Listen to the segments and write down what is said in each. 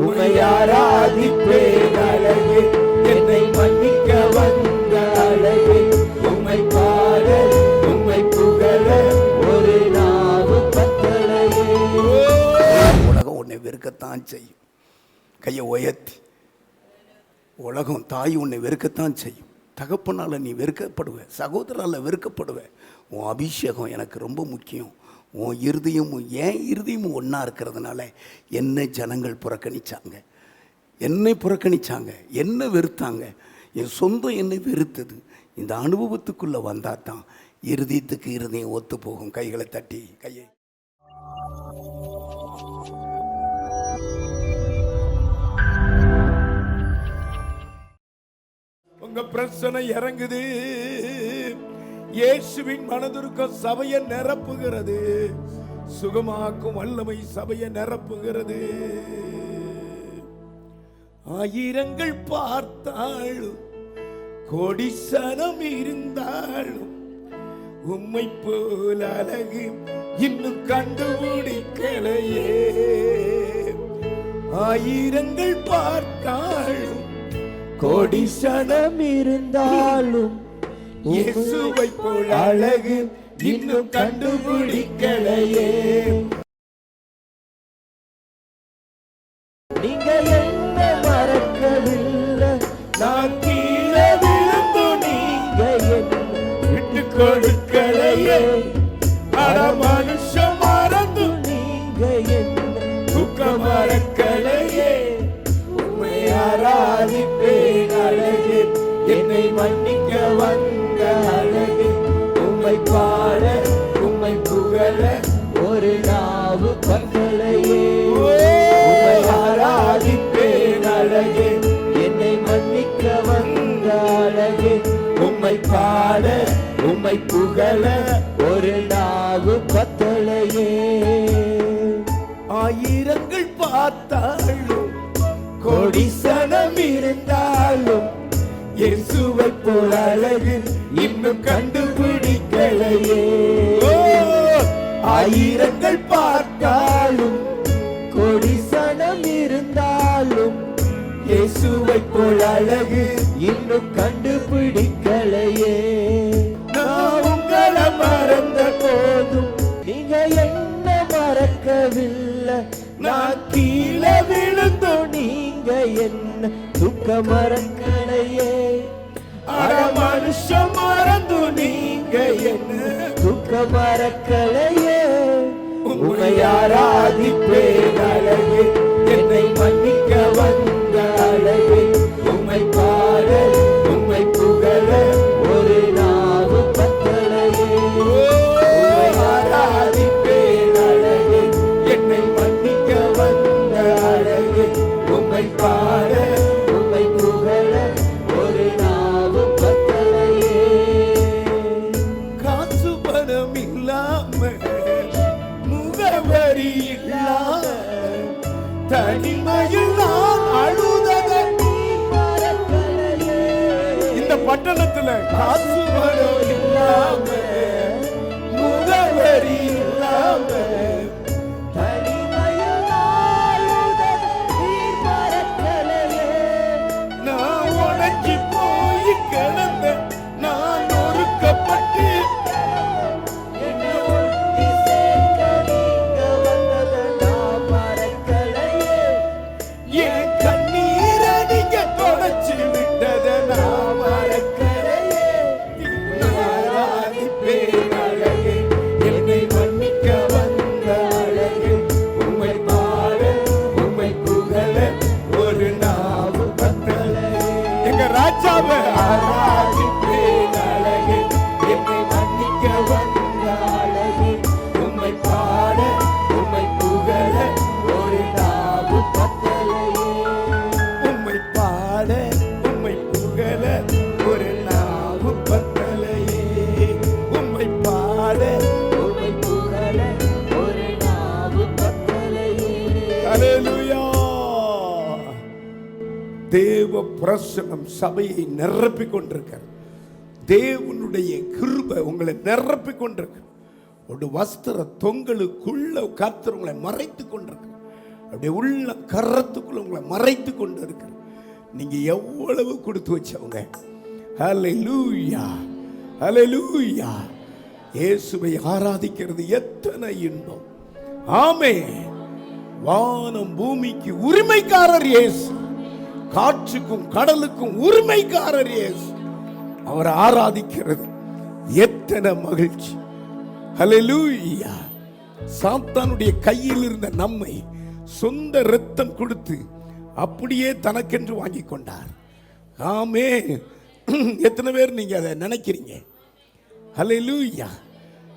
உம்மை ஆராதிப்பேன் அழகே, என்னை மன்னிக்க வந்த அழகே, உம்மை பாட உம்மை புகழ ஒரு நாவு பத்தலையே. உலகம் உன்னை வெறுக்கத்தான் செய்யும். கையை உயர்த்தி, உலகம் தாய் உன்னை வெறுக்கத்தான் செய்யும். தகப்பனால் நீ வெறுக்கப்படுவ, சகோதரால் வெறுக்கப்படுவ. உன் அபிஷேகம் எனக்கு ரொம்ப முக்கியம். உன் இருதயமும் ஏன் இருதயமும் ஒன்றா இருக்கிறதுனால என்னை ஜனங்கள் புறக்கணித்தாங்க, என்னை புறக்கணித்தாங்க, என்னை வெறுத்தாங்க. என் சொந்தம் என்னை வெறுத்தது. இந்த அனுபவத்துக்குள்ளே வந்தால் தான் இருதயத்துக்கு இருதயம் ஒத்து போகும். கைகளை தட்டி கையை உங்க பிரச்சனை இறங்குது. இயேசுவின் மனதுருக்கம் சபையை நிரப்புகிறது. சுகமாக்கும் வல்லமை சபையை நிரப்புகிறது. ஆயிரங்கள் பார்த்தாலும் கோடிசனம் இருந்தாலும் உம்மை போல் அழகு இன்னும் கண்டுபிடிக்கலையே. ஆயிரங்கள் பார்த்தாலும் கோடிசனம் இருந்தாலும் இயேசுவை போல் அழகு இன்னும் கண்டுபிடிக்கலையே. நீங்க என்ன மறக்கவில்லை, நான் கீழே விழுந்து நீங்க என்ன விட்டு கொடுக்கலையே. அட மனுஷன் மறந்து நீங்க என்ன துக்க மறக்கலையே. உம்மை ஆராதிப்பேன் அழகே, என்னை மன்னிக்க வந்த அழகே, உம்மை பாட உம்மை புகழ ஒரு நாவு பத்தலையே. உம்மை ஆராதிப்பேன் அழகே, என்னை மன்னிக்க வந்த அழகே, உம்மை பாட உம்மை புகழ ஒரு நாவு பத்தலையே. ஆயிரங்கள் பார்த்தாலும் கோடிசனம் இருந்தாலும் இயேசுவை போல் அழகு இன்னும் கண்டுபிடிக்கலையே. ஆயிரங்கள் பார்த்தாலும் கோடிசனம் இருந்தாலும் இயேசுவை போல் அழகு இன்னும் கண்டுபிடிக்கலையே. நான் உங்களை மறந்த போதும் நீங்க என்ன மறக்கவில்லை, நான் கீழே விழுந்து நீங்க என்ன துக்க மறக்கலையே. அட மனுஷன் மறந்து நீங்க என்ன துக்க மறக்கலையே. உம்மை ஆராதிப்பேன் அழகே, என்னை மன்னிக்க வந்த அழகே, உம்மை பாட உம்மை புகழ ஒரு நாவு பத்தலையே. உம்மை ஆராதிப்பேன் அழகே, என்னை மன்னிக்க வந்த அழகே, உம்மை பாட உம்மை புகழ ஒரு நாவு பத்தலையே. காசு பணம் இல்லாம முகவரி இல்லாம தனிமையில் நான் அழுதத மறக்கலையே. இந்த பட்டணத்துல காசு பணம் இல்லாம முகவரி இல்லாம தனிமையில் நாளுதல் நீர் மறக்கலையே. நான் உடைஞ்சு போய் கிடந்த, நான் நொறுக்கப்பட்டு என்னை ஒட்டி சேர்க்க நீங்க வந்ததை நான் மறக்கலையே. என் கண்ணீரை நீங்க தொடச்சு விட்டத நான் மறக்கலையே. ஆராதிப்பேன் அழகே, என்னை மன்னிக்க வந்த அழகே, உம்மை பாட உம்மை புகழ ஒரு நாவு பத்தலையே. எங்க ராஜாவை ஆராதிப்பேன் அழகே, என்னை மன்னிக்க வந்த அழகே, உம்மை பாட உம்மை புகழ ஒரு நாவு பத்தலையே. உம்மை பாட உம்மை புகழ ஒரு நாவு பத்தலையே. உம்மை பாட உம்மை புகழ ஒரு நாவு பத்தலையே. ஹல்லேலூயா. தேவ பிரசன்னம் சபையை நிரப்பிக் கொண்டிருக்கிறது. தேவனுடைய கிருபை உங்களை நிரப்பிக் கொண்டிருக்கு. ஒரு வஸ்திர தொங்கலுக்குள்ள கர்த்தர் உங்களை மறைத்துக் கொண்டிருக்கு. அப்படியே உள்ள கரத்துக்குள்ள உங்களை மறைத்து கொண்டு இருக்கிற நீங்க எவ்வளவு கொடுத்து வச்சவங்க. ஹல்லேலூயா, ஹல்லேலூயா. இயேசுவை ஆராதிக்கிறது எத்தனை இன்பம். ஆமென். வானம் பூமிக்கு உரிமைக்காரர் இயேசு, காற்றுக்கும் கடலுக்கும் உரிமைக்காரர் இயேசு. அவரை ஆராதிக்கிறது எத்தனை மகிழ்ச்சி. ஹல்லேலூயா. சாத்தானுடைய கையில் இருந்த நம்மை சொந்த இரத்தம் கொடுத்து அப்படியே தனக்கென்று வாங்கி கொண்டார். ஆமென். எத்தனை பேர் நீங்க அதை நினைக்கிறீங்க? ஹல்லேலூயா.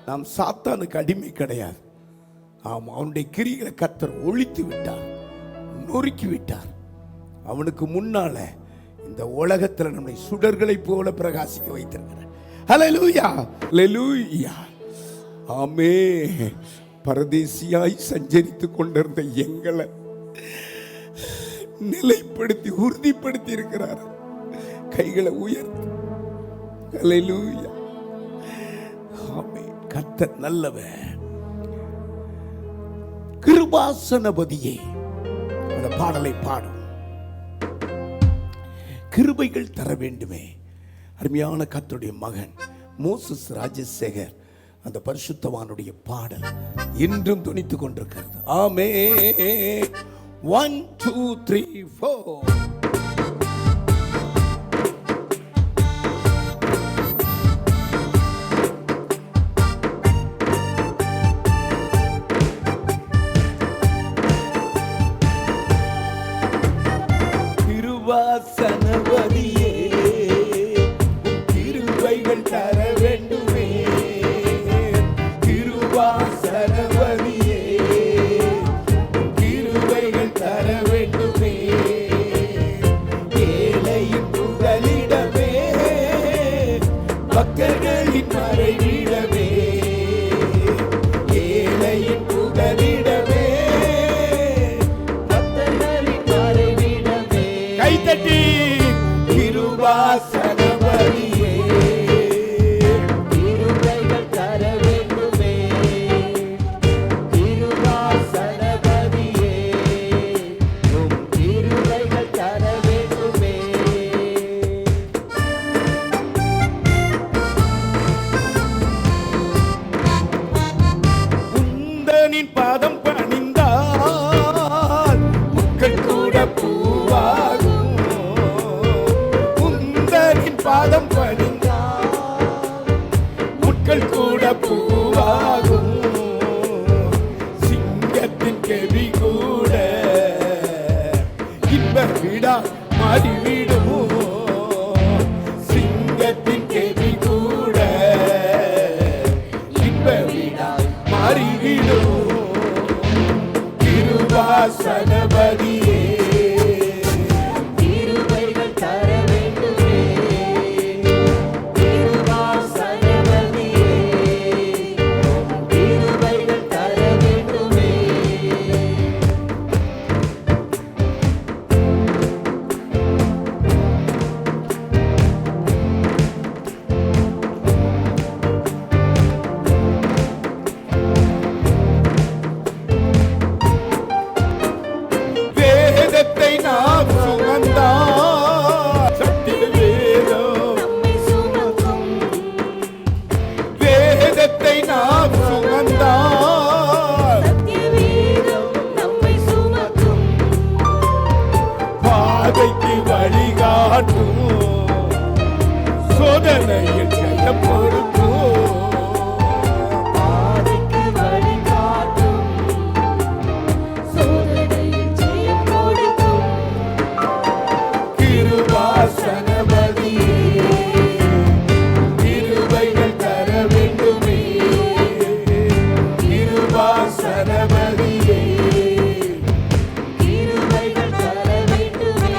நாம் சாத்தானுக்கு அடிமை கிடையாது. ஆமாம், அவனுடைய கிரிகளை கர்த்தர் ஒழித்து விட்டார், நொறுக்கி விட்டார். அவனுக்கு முன்னால இந்த உலகத்தில் நம்மை சுடர்களை போல பிரகாசிக்க வைத்திருக்கிறார். ஹல்லேலூயா, ஹல்லேலூயா. ஆமென். பரதேசியாய் சஞ்சரித்துக் கொண்டிருந்த எங்களை நிலைப்படுத்தி உறுதிப்படுத்தி இருக்கிறார். கைகளை உயர்த்தி. ஹல்லேலூயா. ஆமென். கர்த்தர் நல்லவர். கிருபாசனபதியே, அந்த பாடலை பாடும். கிருபைகள் தர வேண்டுமே. அருமையான கர்த்தருடைய மகன் மோசஸ் ராஜசேகர் அந்த பரிசுத்தவானுடைய பாடல் இன்றும் துணித்துக் கொண்டிருக்கிறது. ஆமென். 1 2 3 4. கிருபாசனபதியே, கிருபைகள் தர வேண்டுமே. கிருபாசனபதியே, கிருபைகள் தர வேண்டுமே. ஏழையின் புகலிடமே, பக்தர்களின் மறைவிடமே. ஏழையின் புகலிடமே, பக்தர்களின் மறைவிடமே. கைத்தட்டி. கிருபாசனபதியே, கிருபைகள் தர வேண்டுமே. கிருபாசனபதியே, உம் கிருபைகள் தர வேண்டுமே. உந்தனின் பாதம் பணிந்தால் மக்கள் கூட பூவாகும். உந்தனின் பாதம் பணிந்தால் மக்கள் கூட பூவாகும். சிங்கத்தின் கெவி கூட இன்ப விடா மாறிவிடும். சிங்கத்தின் கெவி கூட இன்ப விடா மாறிவிடும். கிருபாசனபதியே, கிருபைகள் தர வேண்டுமே. கிருபாசனபதியே, கிருபைகள் தர வேண்டுமே. வேதத்தை நாம் சுமந்தால் சத்திய வேதம். நம்மை சுமக்கும் வேதத்தை நாம் சுமந்தால் சத்திய வேதம் நம்மை சுமக்கும். பாதைக்கு வழிகாட்டும். சோதனையில் ஜெயப்படுத்தும். பாதைக்கு வழிகாட்டும். சோதனையில் ஜெயம் கொடுக்கும். கிருபாசனபதியே, கிருபைகள் தர வேண்டுமே. கிருபாசனபதியே, கிருபைகள் தர வேண்டுமே.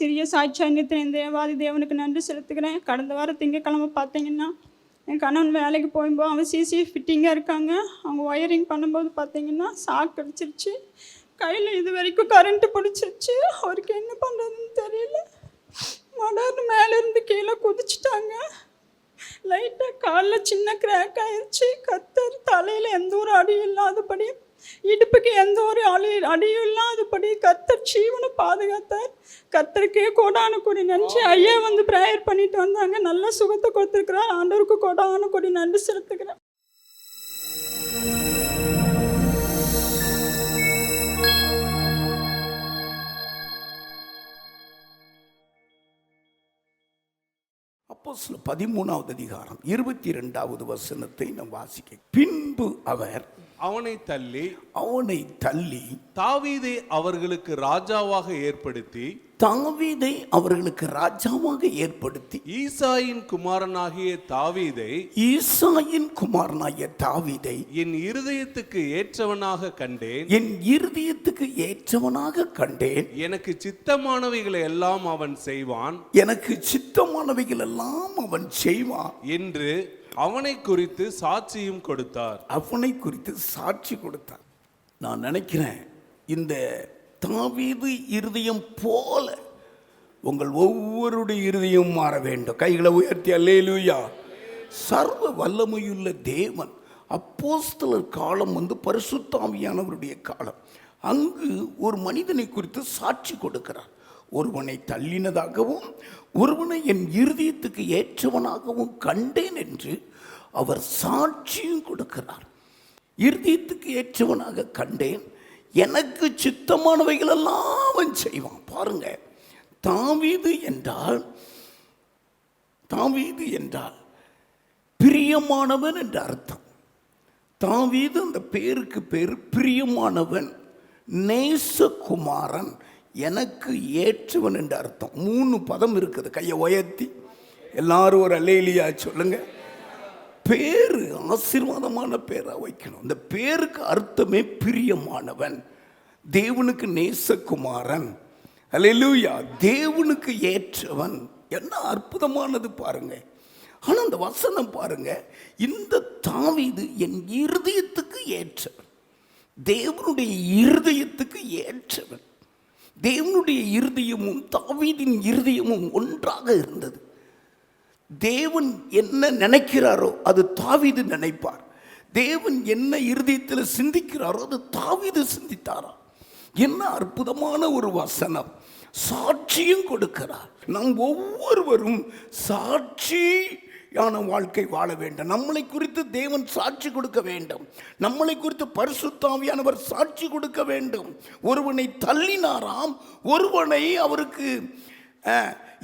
சிறிய சாட்சியத்தின் இந்த தேவாதி தேவனுக்கு நன்றி செலுத்துக்கிறேன். கடந்த வாரம் திங்கக்கிழமை பார்த்தீங்கன்னா என் கணவன் வேலைக்கு போகும்போது அவன் சிசி ஃபிட்டிங்காக இருக்காங்க. அவங்க ஒயரிங் பண்ணும்போது பார்த்தீங்கன்னா ஷாக் அடிச்சிருச்சு. கையில் இது வரைக்கும் கரண்ட்டு பிடிச்சிருச்சு. அவருக்கு என்ன பண்ணுறதுன்னு தெரியல. மடர்னு மேலேருந்து கீழே குதிச்சிட்டாங்க. லைட்டாக காலில் சின்ன கிராக் ஆயிடுச்சு. கத்தர் தலையில் எந்த ஒரு அடியும் இல்லாதபடி, இடுப்புக்கு எந்த ஒரு அடியும் இல்லாதபடி கத்தர் ஜீவனை பாதுகாத்தார். கத்தருக்கே கோடான கொடி நன்றி. ஐயா வந்து ப்ரேயர் பண்ணிட்டு வந்தாங்க. நல்ல சுகத்தை கொடுத்துருக்குறார். ஆண்டவருக்கு கோடான கொடி நன்றி செலுத்துக்கிறேன். அப்போஸ்தலர் 13வது அதிகாரம் 22வது வசனத்தை நாம் வாசிக்க. பின்பு அவர் அவனை தள்ளி தாவீதை அவர்களுக்கு ராஜாவாக ஏற்படுத்தி ஈசாயின் குமாரனாகிய தாவீதை என் இருதயத்துக்கு ஏற்றவனாக கண்டேன். எனக்கு சித்தமானவைகளை எல்லாம் அவன் செய்வான் என்று அவனை குறித்து சாட்சியும் கொடுத்தார். நான் நினைக்கிறேன், இந்த தாவீது இருதயம் போல உங்கள் ஒவ்வொருடைய இருதயம் மாற வேண்டும். கைகளை உயர்த்தி அல்லேலூயா. சர்வ வல்லமையுள்ள தேவன், அப்போஸ்தலர் காலம் பரிசுத்த ஆவியானவருடைய காலம். அங்கு ஒரு மனிதனை குறித்து சாட்சி கொடுக்கிறார். ஒருவனை தள்ளினதாகவும் ஒருவனை என் இருதயத்துக்கு ஏற்றவனாகவும் கண்டேன் என்று அவர் சாட்சியும் கொடுக்கிறார். இருதயத்துக்கு ஏற்றவனாக கண்டேன், எனக்கு சித்தமானவைகள் எல்லாம் அவன் செய்வான். பாருங்க, தாவீது என்றால் பிரியமானவன் என்ற அர்த்தம். தாவீது அந்த பேருக்கு பேர் பிரியமானவன், நேசகுமாரன், எனக்கு ஏற்றவன் என்ற அர்த்தம். 3 பதம் இருக்குது. கையை உயர்த்தி எல்லாரும் ஒரு அல்லேலூயா சொல்லுங்க. பேரு ஆசீர்வாதமான பேரா வைக்கணும். இந்த பேருக்கு அர்த்தமே பிரியமானவன், தேவனுக்கு நேசகுமாரன், அல்லேலூயா, தேவனுக்கு ஏற்றவன். என்ன அற்புதமானது பாருங்க. ஆனா அந்த வசனம் பாருங்க, இந்த தாவீது என் இருதயத்துக்கு ஏற்றவன், தேவனுடைய இருதயத்துக்கு ஏற்றவன். தேவனுடைய இருதயமும் தாவீதின் இருதயமும் ஒன்றாக இருந்தது. தேவன் என்ன நினைக்கிறாரோ அது தாவீது நினைப்பார். தேவன் என்ன இருதயத்தில் சிந்திக்கிறாரோ அது தாவீது சிந்தித்தாரா. என்ன அற்புதமான ஒரு வசனம். சாட்சியும் கொடுக்கிறார். நாம் ஒவ்வொருவரும் சாட்சியான வாழ்க்கை வாழ வேண்டும். நம்மளை குறித்து தேவன் சாட்சி கொடுக்க வேண்டும். நம்மளை குறித்து பரிசுத்த ஆவியானவர் சாட்சி கொடுக்க வேண்டும். ஒருவனை தள்ளினாராம், ஒருவனை அவருக்கு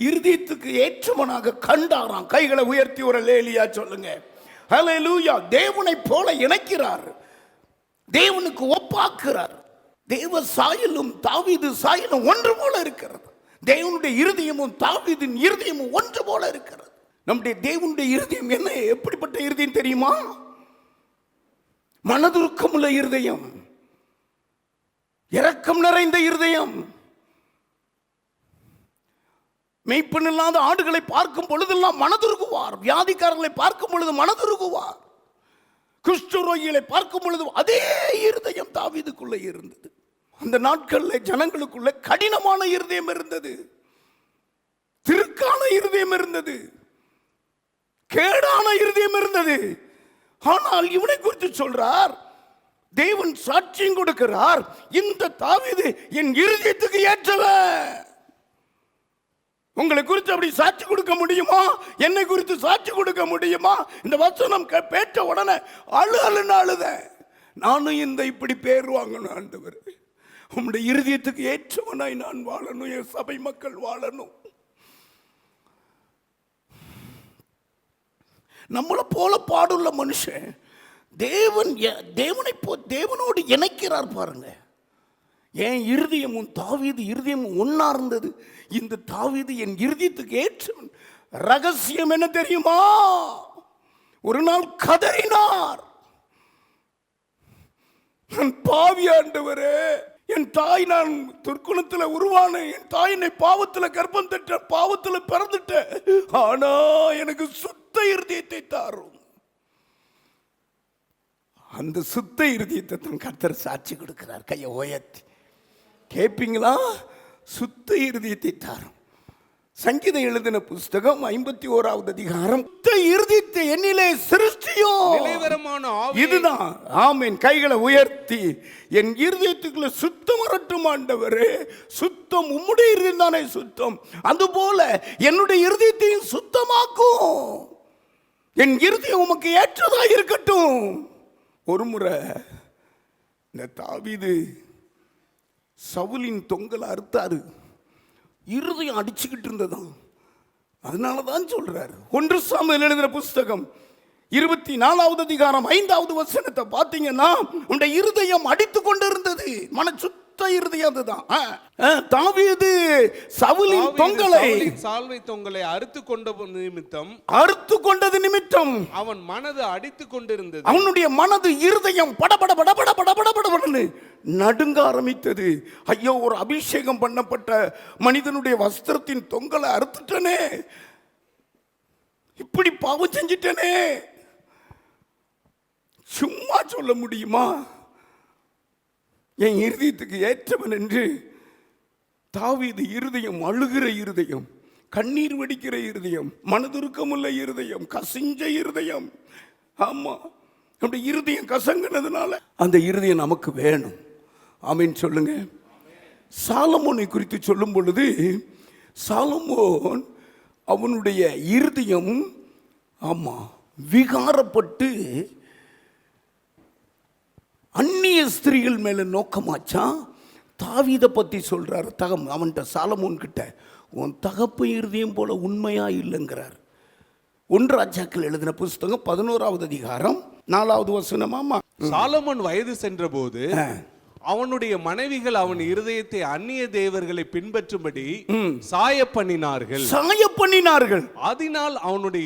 இருதயத்துக்கு ஏற்றவனாக கண்டாராம். கைகளை உயர்த்தி ஒரு அல்லேலூயா சொல்லுங்க. ஹல்லேலூயா. தேவனை போல இணைக்கிறார், தேவனுக்கு ஒப்பாக்குறார். தேவ சாயலும் தாவீது சாயலும் ஒன்று போல இருக்கிறது. தேவனுடைய இருதயமும் தாவீதின் இருதயமும் ஒன்று போல இருக்கிறது. நம்முடைய தேவனுடைய இருதயம் என்ன, எப்படிப்பட்ட இருதயம் தெரியுமா? மனதுருக்கமுள்ள இருதயம், இரக்கம் நிறைந்த இருதயம். மெய்ப்பெண் இல்லாத ஆடுகளை பார்க்கும் பொழுதெல்லாம் மனதுருகுவார். வியாதிக்காரர்களை பார்க்கும் பொழுது மனதுருகுவார். குஷ்டரோகிகளை பார்க்கும் பொழுது அதே இருதயம் தாவீதுக்குள்ள இருந்தது. அந்த நாட்களில் ஜனங்களுக்குள்ள கடினமான இருதயம் இருந்தது, திருக்கான இருதயம் இருந்தது, கேடான இருதயம் இருந்தது. ஆனால் இவனை குறித்து சொல்றார், தேவன் சாட்சியம் கொடுக்கிறார், இந்த தாவீது என் இருதயத்துக்கு ஏற்றவன். உங்களை குறித்து அப்படி சாட்சி கொடுக்க முடியுமா? என்னை குறித்து சாட்சி கொடுக்க முடியுமா? இந்த வசனம் பேச்ச உடனே அழுத நானும் இந்த இப்படி பேர் வாங்கணும். ஆண்டவர், உம்முடைய இருதயத்துக்கு ஏற்றவனாய் நான் வாழணும், என் சபை மக்கள் வாழணும். நம்மளை போல பாடுள்ள மனுஷன் தேவனோடு இணைக்கிறார். பாருங்க, என் இருதயமும் தாவீது இருதயமும் ஒன்னா இருந்தது. இந்த தாவீது என் இருதயத்துக்கு ஏற்றவன். ரகசியம் என்ன தெரியுமா? ஒரு நாள் கதறினார், நான் பாவி ஆண்டவரே, என் தாய், நான் துர்க்குணத்தில் உருவான என் தாய் என்னை பாவத்தில் கர்ப்பம் தட்ட, பாவத்தில் பிறந்துட்ட, ஆனா எனக்கு சுத்த இருதயத்தை தாரும். அந்த சுத்த இருதயத்தை தன் கர்த்தர் சாட்சி கொடுக்கிறார். கையை உயர்த்தி கேட்பீங்களா? சுத்த இருதயத்தை தாரும். சங்கீதம் எழுதின புஸ்தகம் 51வது அதிகாரம், சுத்த இருதயத்தை என்னிலே சிருஷ்டியும். இதுதான் ஆமென். கைகளை உயர்த்தி, என் இருதயத்துக்குள்ள சுத்தம் வரட்டும் ஆண்டவரே. சுத்தம் உம்முடைய இருதயம் தானே சுத்தம், அதுபோல என்னுடைய இருதயத்தையும் சுத்தமாக்கும். என் இருதயம் உமக்கு ஏற்றதா இருக்கட்டும். ஒரு முறை இந்த தாவீது சவுலின் தொங்கலை அறுத்தாரு. இருதயம் அடிச்சுக்கிட்டு இருந்ததான். அதனால தான் சொல்றாரு. 1 சாமுவேல் எழுதின புஸ்தகம் 24வது அதிகாரம் 5வது வசனத்தை பார்த்தீங்கன்னா, உன்னுடைய இருதயம் அடித்து கொண்டு இருந்தது. மன சுத்த இருதயம் அதுதான். தாவீது சவுலின் தொங்கலை, சால்வை தொங்கலை அறுத்து கொண்டது நிமித்தம் அவன் மனது அடித்து கொண்டிருந்தது. அவனுடைய மனது, இருதயம் படபட படபட படபட படபடன்னு நடுங்க ஆரம்பித்தது. ஐயோ, ஒரு அபிஷேகம் பண்ணப்பட்ட மனிதனுடைய வஸ்திரத்தின் தொங்கலை அறுத்துட்டனே, இப்படி பாவம் செஞ்சிட்டனே. சும்மா சொல்ல முடியுமா? என் இருதயத்துக்கு ஏற்றவன் என்று தாவீது இருதயம், அழுகிற இருதயம், கண்ணீர் வடிக்கிற இருதயம், மனதுருக்கமுள்ள இருதயம், கசிஞ்ச இருதயம். ஆமா, அப்படி இருதயம் கசங்கினதுனால அந்த இருதயம் நமக்கு வேணும். ஆமீன் சொல்லுங்க. சாலமோனை குறித்து சொல்லும் பொழுது, சாலமோன் அவனுடைய இருதயம் ஆமா விகாரப்பட்டு அந்நிய ஸ்திரீகள் மேல நோக்கமாச்சான். தாவீதை பத்தி சொல்றாரு. அவன்கிட்ட சாலமோன் கிட்ட, உன் தகப்பு இருதயம் போல உண்மையா இல்லைங்கிறார். 1 ராஜாக்கள் எழுதின புஸ்தகம் 11வது அதிகாரம் 4வது வசனமாமா. சாலமோன் வயது சென்ற போது அவனுடைய மனைவிகள் அவன் இருதயத்தை அந்நிய தேவர்களை பின்பற்றும்படி சாய பண்ணினார்கள். அதனால் அவனுடைய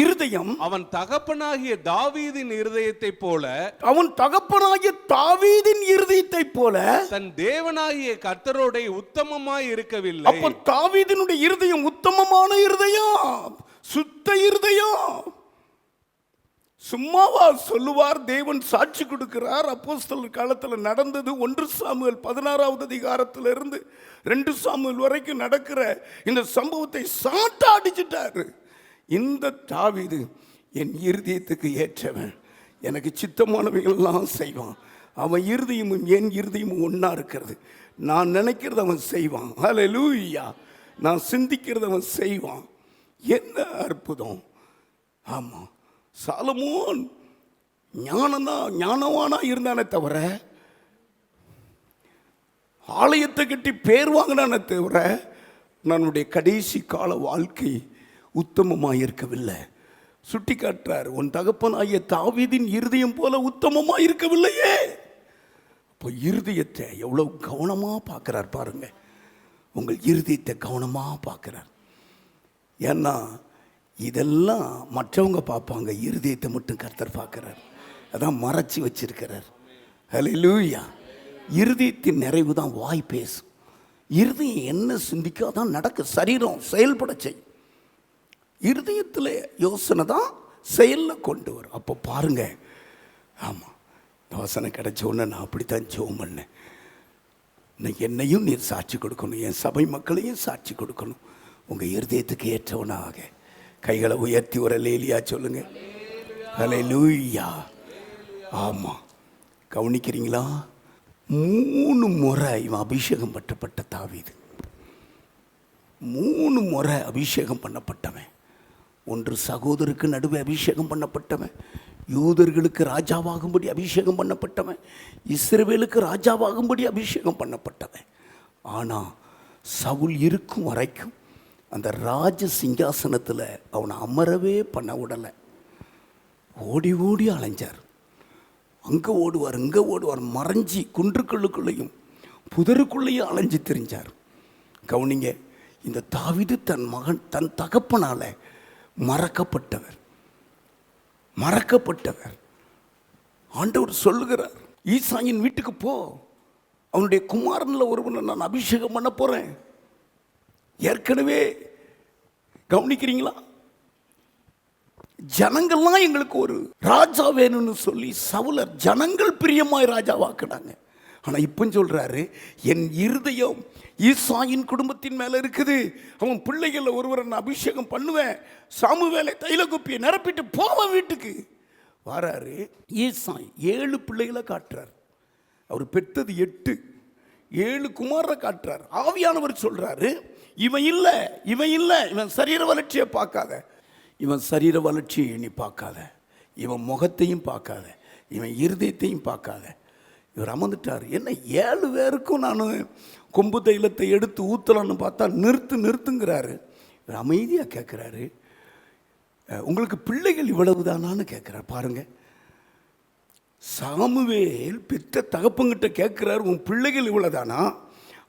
இருதயம் அவன் தகப்பனாகிய தாவீதின் இருதயத்தை போல தன் தேவனாகிய கர்த்தரோட உத்தமமாய் இருக்கவில்லை. அப்ப தாவீதினுடைய இருதயம் உத்தமமான இருதயம், சுத்த இருதயம். சும்மாவா சொல்லுவார்? தேவன் சாட்சி கொடுக்கிறார். அப்போஸ்தலர் காலத்தில் நடந்தது. 1 சாமுவேல் 16வது அதிகாரத்திலிருந்து 2 சாமுவேல் வரைக்கும் நடக்கிற இந்த சம்பவத்தை சாட்ட அடிச்சிட்டாரு. இந்த தாவீது என் இருதயத்துக்கு ஏற்றவன், எனக்கு சித்தமானவைகள்லாம் செய்வான். அவன் இருதயமும் என் இருதயமும் ஒன்னா இருக்கிறது. நான் நினைக்கிறது அவன் செய்வான். ஹல்லேலூயா. நான் சிந்திக்கிறது அவன் செய்வான். என்ன அற்புதம்! ஆமா, சாலமோன் ஞானவானா இருந்தானே தவிர, ஆலயத்தை கட்டி பேர் வாங்கினானே தவிர, நம்முடைய கடைசி கால வாழ்க்கை உத்தமமாக இருக்கவில்லை. சுட்டி காட்டுறார், உன் தகப்பனாகிய தாவீதின் இருதயம் போல உத்தமமாக இருக்கவில்லையே. இப்போ இருதயத்தை எவ்வளவு கவனமாக பார்க்குறார் பாருங்க. உங்கள் இருதயத்தை கவனமாக பார்க்குறார். ஏன்னா இதெல்லாம் மற்றவங்க பார்ப்பாங்க, இருதயத்தை மட்டும் கர்த்தர் பார்க்கிறார். அதான் மறைச்சி வச்சிருக்கிறார். ஹல்லேலூயா. இருதயத்தின் நிறைவு தான் வாய் பேசும். இருதயம் என்ன சிந்திக்காதான் நடக்க, சரீரம் செயல்பட செய்யும். இருதயத்தில் யோசனை தான் செயலில் கொண்டு வரும். அப்போ பாருங்க. ஆமாம், யோசனை கிடைச்ச உடனே நான் அப்படித்தான் ஜெபம் பண்ணேன். இன்னைக்கு என்னையும் நீர் சாட்சி கொடுக்கணும், என் சபை மக்களையும் சாட்சி கொடுக்கணும். உங்கள் இருதயத்துக்கு ஏற்றவனாக கைகளை உயர்த்தி ஒரு அல்லேலூயா சொல்லுங்க. ஹல்லேலூயா. ஆமாம், கவனிக்கிறீங்களா? 3 முறை இவன் அபிஷேகம் பண்ணப்பட்ட தாவீது. 3 முறை அபிஷேகம் பண்ணப்பட்டவன். 1 சகோதரருக்கு நடுவே அபிஷேகம் பண்ணப்பட்டவன், யூதர்களுக்கு ராஜாவாகும்படி அபிஷேகம் பண்ணப்பட்டவன், இஸ்ரவேலுக்கு ராஜாவாகும்படி அபிஷேகம் பண்ணப்பட்டவன். ஆனால் சவுல் இருக்கும் வரைக்கும் அந்த ராஜ சிங்காசனத்தில் அவனை அமரவே பண்ண விடலை. ஓடி ஓடி அலைஞ்சார். அங்கே ஓடுவார், இங்கே ஓடுவார், மறைஞ்சி குன்றுக்குள்ளுக்குள்ளேயும் புதருக்குள்ளேயும் அலைஞ்சு திரிஞ்சார். கவனிங்க, இந்த தாவீது தன் மகன், தன் தகப்பனால மறக்கப்பட்டவர். ஆண்டவர் சொல்லுகிறார், ஈசாயின் வீட்டுக்கு போ, அவனுடைய குமாரனில் ஒருவனை நான் அபிஷேகம் பண்ண போகிறேன். ஏற்கனவே கவனிக்கிறீங்களா? ஜனங்கள்லாம் எங்களுக்கு ஒரு ராஜா வேணும்னு சொல்லி சவுலர் ஜனங்கள் பிரியமாய் ராஜாவாக்குனாங்க. ஆனால் இப்போ சொல்கிறாரு, என் இருதயம் ஈசாயின் குடும்பத்தின் மேலே இருக்குது. அவன் பிள்ளைகளில் ஒருவரை நான் அபிஷேகம் பண்ணுவேன். சாமுவேலை தைல குப்பியை நிரப்பிட்டு போவேன் வீட்டுக்கு. வராரு ஈசாய் 7 பிள்ளைகளை காட்டுறார். அவர் பெற்றது 8, 7 குமாரை காட்டுறார். ஆவியானவர் சொல்றாரு, இவன் இல்லை, இவன் இல்லை, இவன் சரீர வளர்ச்சியை பார்க்காத, இவன் சரீர வளர்ச்சியை நீ பார்க்காத, இவன் முகத்தையும் பார்க்காத, இவன் இருதயத்தையும் பார்க்காத. இவர் அமர்ந்துட்டார். என்ன 7 பேருக்கும் நான் கொம்பு தைலத்தை எடுத்து ஊற்றலான்னு பார்த்தா நிறுத்துங்கிறாரு. இவர் அமைதியாக கேட்குறாரு, உங்களுக்கு பிள்ளைகள் இவ்வளவு தானான்னு கேட்குறாரு. பாருங்க, சாமுவேல் பெற்ற தகப்பங்கிட்ட கேட்குறாரு, உன் பிள்ளைகள் இவ்வளோதானா?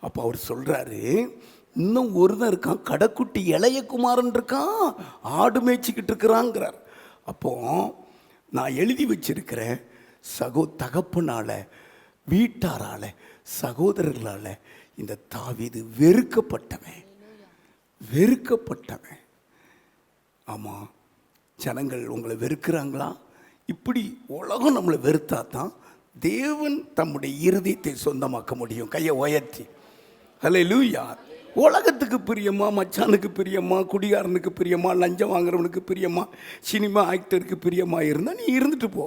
அப்போ அவர் சொல்கிறாரு, இன்னும் ஒருத்தன் இருக்கான், கடைக்குட்டி இளைய குமாரன் இருக்கான், ஆடு மேய்ச்சிக்கிட்டு இருக்கிறாங்கிறார். அப்போ நான் எழுதி வச்சிருக்கிறேன், தகப்பனால, வீட்டாரால, சகோதரர்களால் இந்த தாவீது வெறுக்கப்பட்டவன். ஆமாம், ஜனங்கள் உங்களை வெறுக்கிறாங்களா? இப்படி உலகம் நம்மளை வெறுத்தா தான் தேவன் தம்முடைய இருதயத்தை சொந்தமாக்க முடியும். கையை உயர்த்தி ஹல்லேலூயா. உலகத்துக்கு பிரியமா, மச்சானுக்கு பிரியமா, குடிகாரனுக்கு பிரியமா, லஞ்சம் வாங்குறவனுக்கு பிரியமா, சினிமா ஆக்டருக்கு பிரியமா இருந்தால் நீ இருந்துட்டு போ.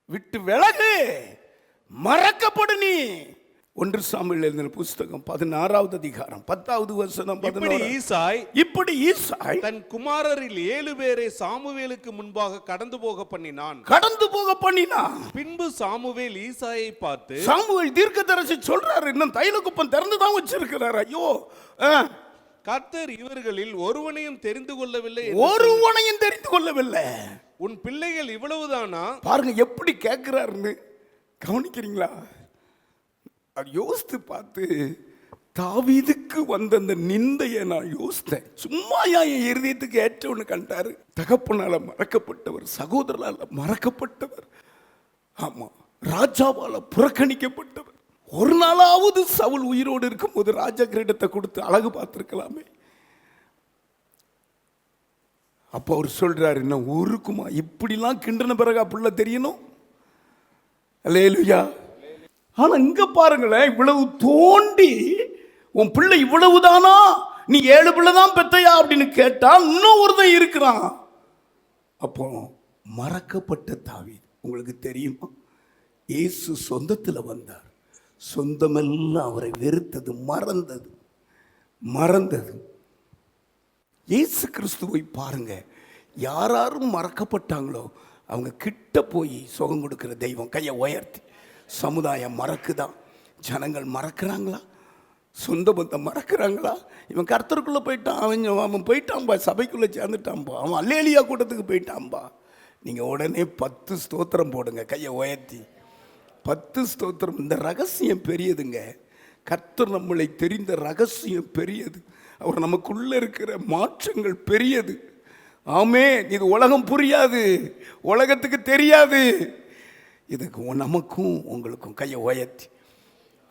விட்டு விலகு, மறக்கப்படு. நீ 1 சாமுவேல் எழுதின புஸ்தகம் 16வது அதிகாரம் 10வது வசனம். இப்படி ஈசாய் தன் குமாரரில் 7 பேரை சாமுவேலுக்கு முன்பாக கடந்து போக பண்ணினான். பின்பு சாமுவேல் ஈசாயை பார்த்து, சாமுவேல் தீர்க்கதரிசி சொல்றாரு, இன்னும் தைல குப்பம் திறந்து தான் வச்சிருக்கிறார். ஐயோ, கர்த்தர் இவர்களில் ஒருவனையும் தெரிந்து கொள்ளவில்லை. உன் பிள்ளைகள் இவ்வளவுதானா? பாருங்க எப்படி கேட்கிறாருன்னு. கவனிக்கிறீங்களா? அது யோசித்து பார்த்து தாவீதுக்கு வந்த அந்த நிந்தையை நான் யோசித்தேன். சும்மா என் இருதயத்துக்கு ஏற்ற ஒன்று கண்டாரு. தகப்பனால மறக்கப்பட்டவர், சகோதரரால் மறக்கப்பட்டவர், ஆமா, ராஜாவால் புறக்கணிக்கப்பட்டவர். ஒரு நாளாவது சவுல் உயிரோடு இருக்கும் போது ராஜா கிரீடத்தை கொடுத்து அழகு பார்த்திருக்கலாமே. அப்போ அவர் சொல்றாரு, இன்னும் ஊருக்குமா இப்படிலாம் கிண்டன பிறகு அப்படில தெரியணும். அல்லேலூயா. ஆனா இங்க பாருங்களேன், இவ்வளவு தோண்டி உன் பிள்ளை இவ்வளவுதானா, நீ 7 பிள்ளை தான் பெத்தையா அப்படின்னு கேட்டா இன்னும் ஒருத்தன் இருக்கிறான். அப்போ மறக்கப்பட்ட தாவீது. உங்களுக்கு தெரியுமா, இயேசு சொந்தத்தில் வந்தார். சொந்தமெல்லாம் அவரை வெறுத்தது, மறந்தது. இயேசு கிறிஸ்துவை பாருங்க, யாரும் மறக்கப்பட்டாங்களோ அவங்க கிட்ட போய் சுகம் கொடுக்கிற தெய்வம். கையை உயர்த்தி. சமுதாயம் மறக்குதான், ஜனங்கள் மறக்கிறாங்களா? சொந்த பந்தம் மறக்கிறாங்களா? இவன் கர்த்தருக்குள்ளே போயிட்டான், அவன் போயிட்டான்பா, சபைக்குள்ளே சேர்ந்துட்டான்பா, அவன் அல்லேலியா கூட்டத்துக்கு போயிட்டான்பா. நீங்கள் உடனே 10 ஸ்தோத்திரம் போடுங்க. கையை உயர்த்தி 10 ஸ்தோத்திரம். இந்த ரகசியம் பெரியதுங்க. கர்த்தர் நம்மளை தெரிந்த ரகசியம் பெரியது. அவர் நமக்குள்ளே இருக்கிற மாற்றங்கள் பெரியது. ஆமென். இது உலகம் புரியாது, உலகத்துக்கு தெரியாது. இதுக்கு நமக்கும் உங்களுக்கும் கையை உயர்த்தி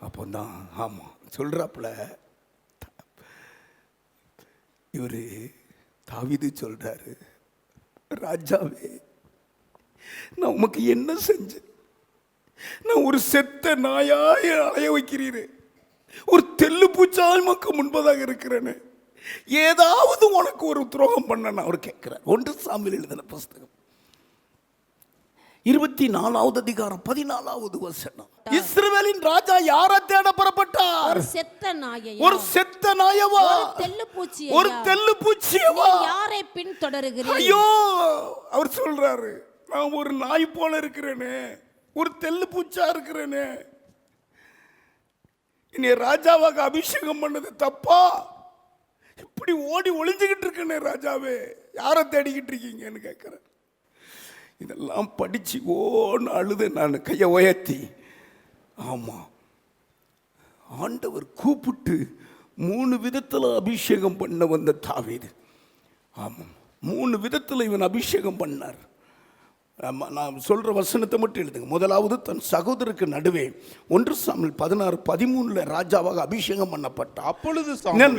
அப்போ தான் ஆமாம் சொல்கிறாப்புல. இவர் தாவீது சொல்கிறாரு, ராஜாவே, நான் உமக்கு என்ன செஞ்சேன்? நான் ஒரு செத்த நாயாய் அலைய வைக்கிறீரே, ஒரு தெல்லு பூச்சால் மக்கு முன்பதாக இருக்கிறேன்னு, ஏதாவது உனக்கு ஒரு துரோகம் பண்ண அவர் கேட்கிறார். 1 சாமுவேல் எழுதின புஸ்தகம் 24வது அதிகாரம் 14வது வசனம். இஸ்ரவேலின் ராஜா யாரை தேட புறப்பட்டார்? ஒரு செத்த நாயவா, ஒரு தெல்லு பூச்சியவா? யாரை பின்தொடருகிறீர்? ஐயோ, அவர் சொல்றாரு, நான் ஒரு நாய் போல இருக்கிறேனே, ஒரு தெல்லு பூச்சா இருக்கிறேனே, இனி ராஜாவாக அபிஷேகம் பண்ணது தப்பா? இப்படி ஓடி ஒளிஞ்சுக்கிட்டு இருக்கேனே ராஜாவே, யாரை தேடிக்கிட்டு இருக்கீங்கன்னு கேட்கிறேன். இதெல்லாம் படிச்சு ஓன்னு அழுது நான் கையை உயர்த்தி. ஆமாம், ஆண்டவர் கூப்பிட்டு 3 விதத்தில் அபிஷேகம் பண்ண வந்த தாவீது. ஆமாம், 3 விதத்தில் இவன் அபிஷேகம் பண்ணார். நான் சொல்கிற வசனத்தை மட்டும் எழுதுங்க. முதலாவது தன் சகோதரருக்கு நடுவே 1 சாமுவேல் 16:13 ராஜாவாக அபிஷேகம் பண்ணப்பட்டார். அப்பொழுது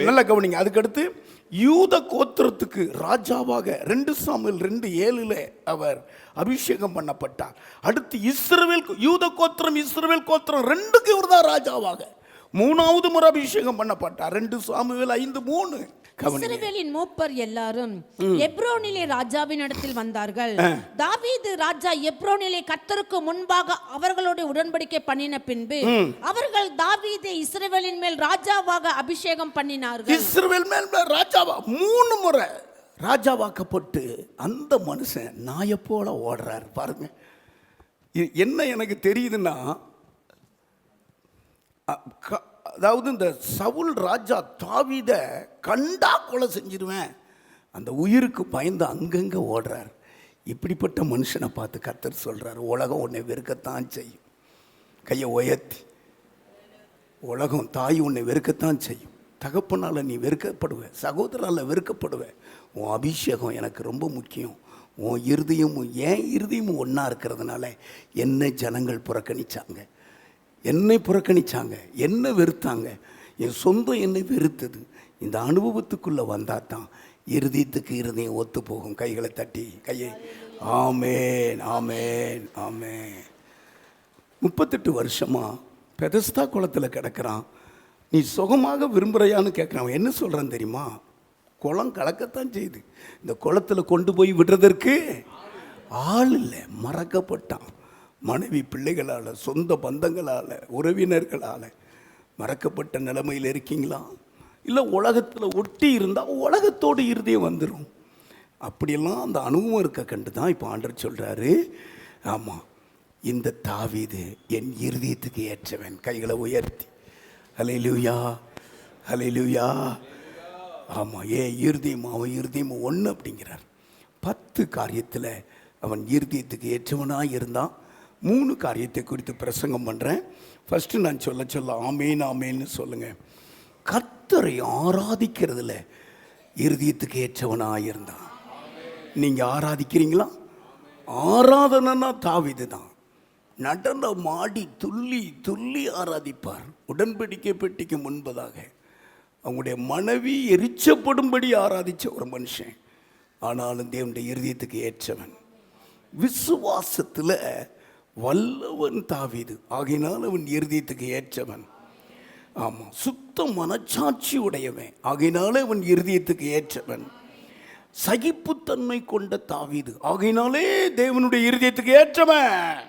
நல்ல கவனிங்க. அதுக்கடுத்து யூத கோத்திரத்துக்கு ராஜாவாக 2 சாமுவேல் 2:7 அவர் அபிஷேகம் பண்ணப்பட்டார். அடுத்து இஸ்ரவேல் யூத கோத்திரம் இஸ்ரவேல் கோத்திரம் 2க்கு இவர் தான் ராஜாவாக 3வது முறை அபிஷேகம் பண்ணப்பட்டார். 2 சாமுவேல் 5:3. இஸ்ரவேலின் மூப்பர் எல்லாரும் எப்ரோனிலே ராஜாவின் இடத்தில் வந்தார்கள். தாவீது ராஜா எப்ரோனிலே கர்த்தருக்கு முன்பாக அவர்களோடு உடன்படிக்கை பண்ணின பின்பு அவர்கள் தாவீதை இஸ்ரவேலின் மேல் ராஜாவாக அபிஷேகம் பண்ணினார்கள். இஸ்ரவேல் மேல் ராஜாவா 3 முறை ராஜாவாக்கப்பட்டு அந்த மனுஷன் நாயை போல ஓடுறாரு பாருங்க. என்ன எனக்கு தெரியுதுன்னா, அதாவது இந்த சவுல் ராஜா தாவீத கண்டா கொலை செஞ்சிருவேன், அந்த உயிருக்கு பயந்து அங்கங்கே ஓடுறார். இப்படிப்பட்ட மனுஷனை பார்த்து கர்த்தர் சொல்கிறார், உலகம் உன்னை வெறுக்கத்தான் செய்யும். கையை உயர்த்தி, உலகம் தாய் உன்னை வெறுக்கத்தான் செய்யும். தகப்பனால் நீ வெறுக்கப்படுவ, சகோதரால் வெறுக்கப்படுவ. உன் அபிஷேகம் எனக்கு ரொம்ப முக்கியம். உன் இருதயமும் என் இருதயமும் ஒன்றா இருக்கிறதுனால என்னை ஜனங்கள் புறக்கணித்தாங்க, என்னை புறக்கணித்தாங்க, என்னை வெறுத்தாங்க. என் சொந்தம் என்னை வெறுத்தது. இந்த அனுபவத்துக்குள்ளே வந்தால் தான் இருதயத்துக்கு இருதயம் ஒத்து போகும். கைகளை தட்டி கையை ஆமேன் ஆமேன் ஆமேன். 38 வருஷமாக பெதஸ்தா குளத்தில் கிடக்கிறான். நீ சுகமாக விரும்புகிறையான்னு கேட்குறான். என்ன சொல்கிறான் தெரியுமா? குளம் கலக்கத்தான் செய்யுது, இந்த குளத்தில் கொண்டு போய் விடுறதற்கு ஆள் இல்லை. மறக்கப்பட்டான். மனைவி பிள்ளைகளால், சொந்த பந்தங்களால், உறவினர்களால் மறக்கப்பட்ட நிலைமையில் இருக்கீங்களா? இல்லை உலகத்தில் ஒட்டி இருந்தால் உலகத்தோடு இருதயம் வந்துடும். அப்படியெல்லாம் அந்த அனுபவம் இருக்க கண்டு தான் இப்போ ஆண்டவர் சொல்கிறாரு, ஆமாம் இந்த தாவீது என் இருதயத்துக்கு ஏற்றவன். கைகளை உயர்த்தி ஹல்லேலூயா ஹல்லேலூயா. ஆமாம், ஏன் இருதயம் அவன் இருதயம் ஒன்று அப்படிங்கிறார். 10 காரியத்தில் அவன் இருதயத்துக்கு ஏற்றவனாக இருந்தான். 3 காரியத்தை குறித்து பிரசங்கம் பண்ணுறேன். ஃபஸ்ட்டு நான் சொல்ல ஆமேன் ஆமேன்னு சொல்லுங்கள். கர்த்தரை ஆராதிக்கிறதுல இருதயத்துக்கு ஏற்றவனாக இருந்தான். நீங்கள் ஆராதிக்கிறீங்களா? ஆராதனைனா தாவீது தான். நடனம் ஆடி துள்ளி துள்ளி ஆராதிப்பார். உடன்படிக்கை பெட்டிக்கு முன்பதாக அவங்களுடைய மனைவி எரிச்சப்படும்படி ஆராதித்த ஒரு மனுஷன். ஆனாலும் தேவனுடைய இருதயத்துக்கு ஏற்றவன். விசுவாசத்தில் வல்லவன் தாவீது, ஆகையினால் அவன் இருதயத்துக்கு ஏற்றவன். ஆமாம், சுத்த மனச்சாட்சி உடையவன், ஆகையினாலே அவன் இருதயத்துக்கு ஏற்றவன். சகிப்புத்தன்மை கொண்ட தாவீது, ஆகையினாலே தேவனுடைய இருதயத்துக்கு ஏற்றவன்.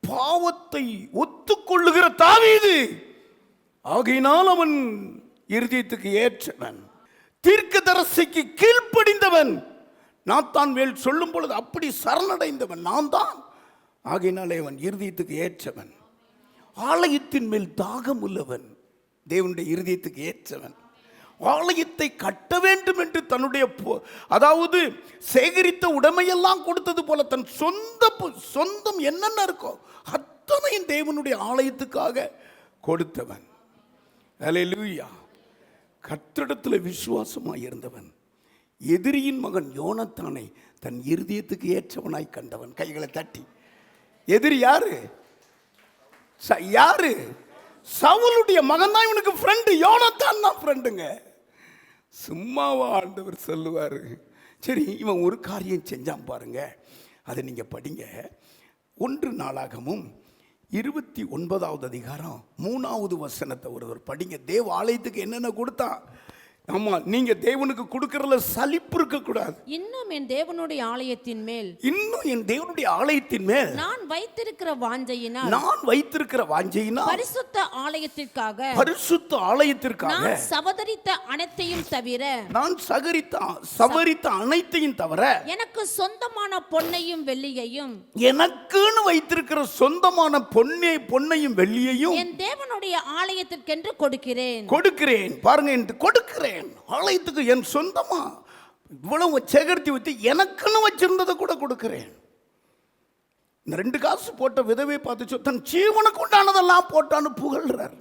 பாவத்தை ஒத்துக்கொள்ளுகிற தாவீது, ஆகையினால் அவன் இருதயத்துக்கு ஏற்றவன். தீர்க்கதரிசிக்கு கீழ்ப்படிந்தவன். நாத்தான் மேல் சொல்லும் பொழுது அப்படி சரணடைந்தவன் நான் தான், ஆகையினாலே அவன் இருதயத்துக்கு ஏற்றவன். ஆலயத்தின் மேல் தாகம் உள்ளவன், தேவனுடைய இருதயத்துக்கு ஏற்றவன். ஆலயத்தை கட்ட வேண்டும் என்று தன்னுடைய அதாவது சேகரித்த உடைமையெல்லாம் கொடுத்தது போல தன் சொந்தம் என்னென்ன இருக்கோ அத்தனையும் தேவனுடைய ஆலயத்துக்காக கொடுத்தவன். ஹல்லேலூயா. கர்த்தரிடத்தில் விசுவாசமாய் இருந்தவன். எதிரியின் மகன் யோனத்தானை தன் இருதயத்துக்கு ஏற்றவனாய் கண்டவன். கைகளை தட்டி. எதிரி யாரு? யாரு? சவுலுடைய மகன் தான் இவனுக்கு ஃப்ரெண்டு. யோனத்தான் தான் ஃப்ரெண்டுங்க. சும்மாவா ஆண்டவர் சொல்லுவார்? சரி, இவன் ஒரு காரியம் செஞ்சான் பாருங்க, அதை நீங்க படிங்க. 1 நாளாகமும் 29வது அதிகாரம் 3வது வசனத்தை ஒருவர் படிங்க. தேவ ஆலயத்துக்கு என்னென்ன கொடுத்தான்? ஆமா, நீங்க தேவனுக்கு கொடுக்கறதுல சலிப்பு இருக்க கூடாது. இன்னும் என் தேவனுடைய ஆலயத்தின் மேல் நான் வைத்திருக்கிற வாஞ்சையினால் பரிசுத்த ஆலயத்திற்காக நான் சவதரித்த அனைத்தையும் தவிர எனக்கு சொந்தமான பொன்னையும் வெள்ளியையும், எனக்குன்னு வைத்திருக்கிற சொந்தமான பொன்னையும் வெள்ளியையும் என் தேவனுடைய ஆலயத்திற்கென்று கொடுக்கிறேன். பாருங்க, என்று கொடுக்கிறேன். ஆலயத்துக்கு என் சொந்தமா இவ்வளவு சேகரித்து வைத்து எனக்குன்னு வச்சிருந்ததை கூட கொடுக்கிறேன். இந்த 2 காசு போட்ட விதவை பார்த்து தன் ஜீவனுக்கு உண்டானதெல்லாம் போட்டான்னு புகழ்றார்.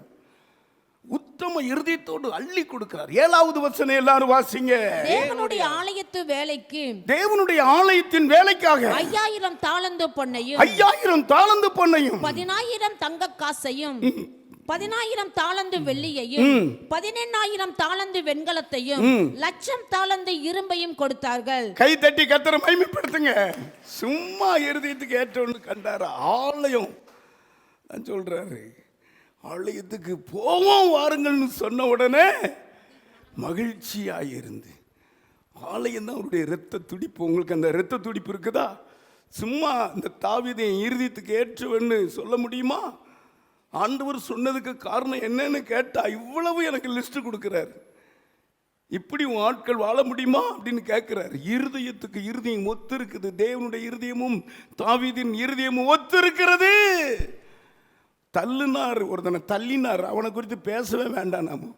உத்தம இருதயத்தோடு அள்ளி கொடுக்கிறார். 7வது வசனம் எல்லாரும் வாசிங்க. தேவனுடைய ஆலயத்து வேலைக்கு, தேவனுடைய ஆலயத்தின் வேலைக்காக 5000 தாலந்து பொன்னையும் 5000 தாலந்து பொன்னையும் 10000 தங்க காசையும் 10000 தாலந்து வெள்ளியையும் 18000 தாலந்து வெண்கலத்தையும் 1,00,000 தாலந்து இரும்பையும் கொடுத்தார்கள். கை தட்டி கர்த்தரை மகிமைப்படுத்துங்க. சும்மா இருதயத்துக்கு ஏற்றவன்னு கண்டாரு. ஆலயம் நான் சொல்றாரு, ஆலயத்துக்கு போவோம் வாருங்கள்னு சொன்ன உடனே மகிழ்ச்சியாயிருந்து, ஆலயம் தான் அவருடைய இரத்த துடிப்பு. உங்களுக்கு அந்த இரத்த துடிப்பு இருக்குதா? சும்மா இந்த தாவீதை இருதயத்துக்கு ஏற்றவன்னு சொல்ல முடியுமா? ஆண்டவர் சொன்னதுக்கு காரணம் என்னன்னு கேட்டா இவ்வளவு எனக்கு லிஸ்ட் கொடுக்கிறார். இப்படி உன் ஆட்கள் வாழ முடியுமா அப்படின்னு கேட்கிறார். இருதயத்துக்கு இருதயம் ஒத்து இருக்குது. தேவனுடைய இருதயமும் தாவீதின் இருதயமும் ஒத்து இருக்கிறது. தள்ளுனார், ஒருத்தனை தள்ளினார், அவனை குறித்து பேசவே வேண்டாம். நாம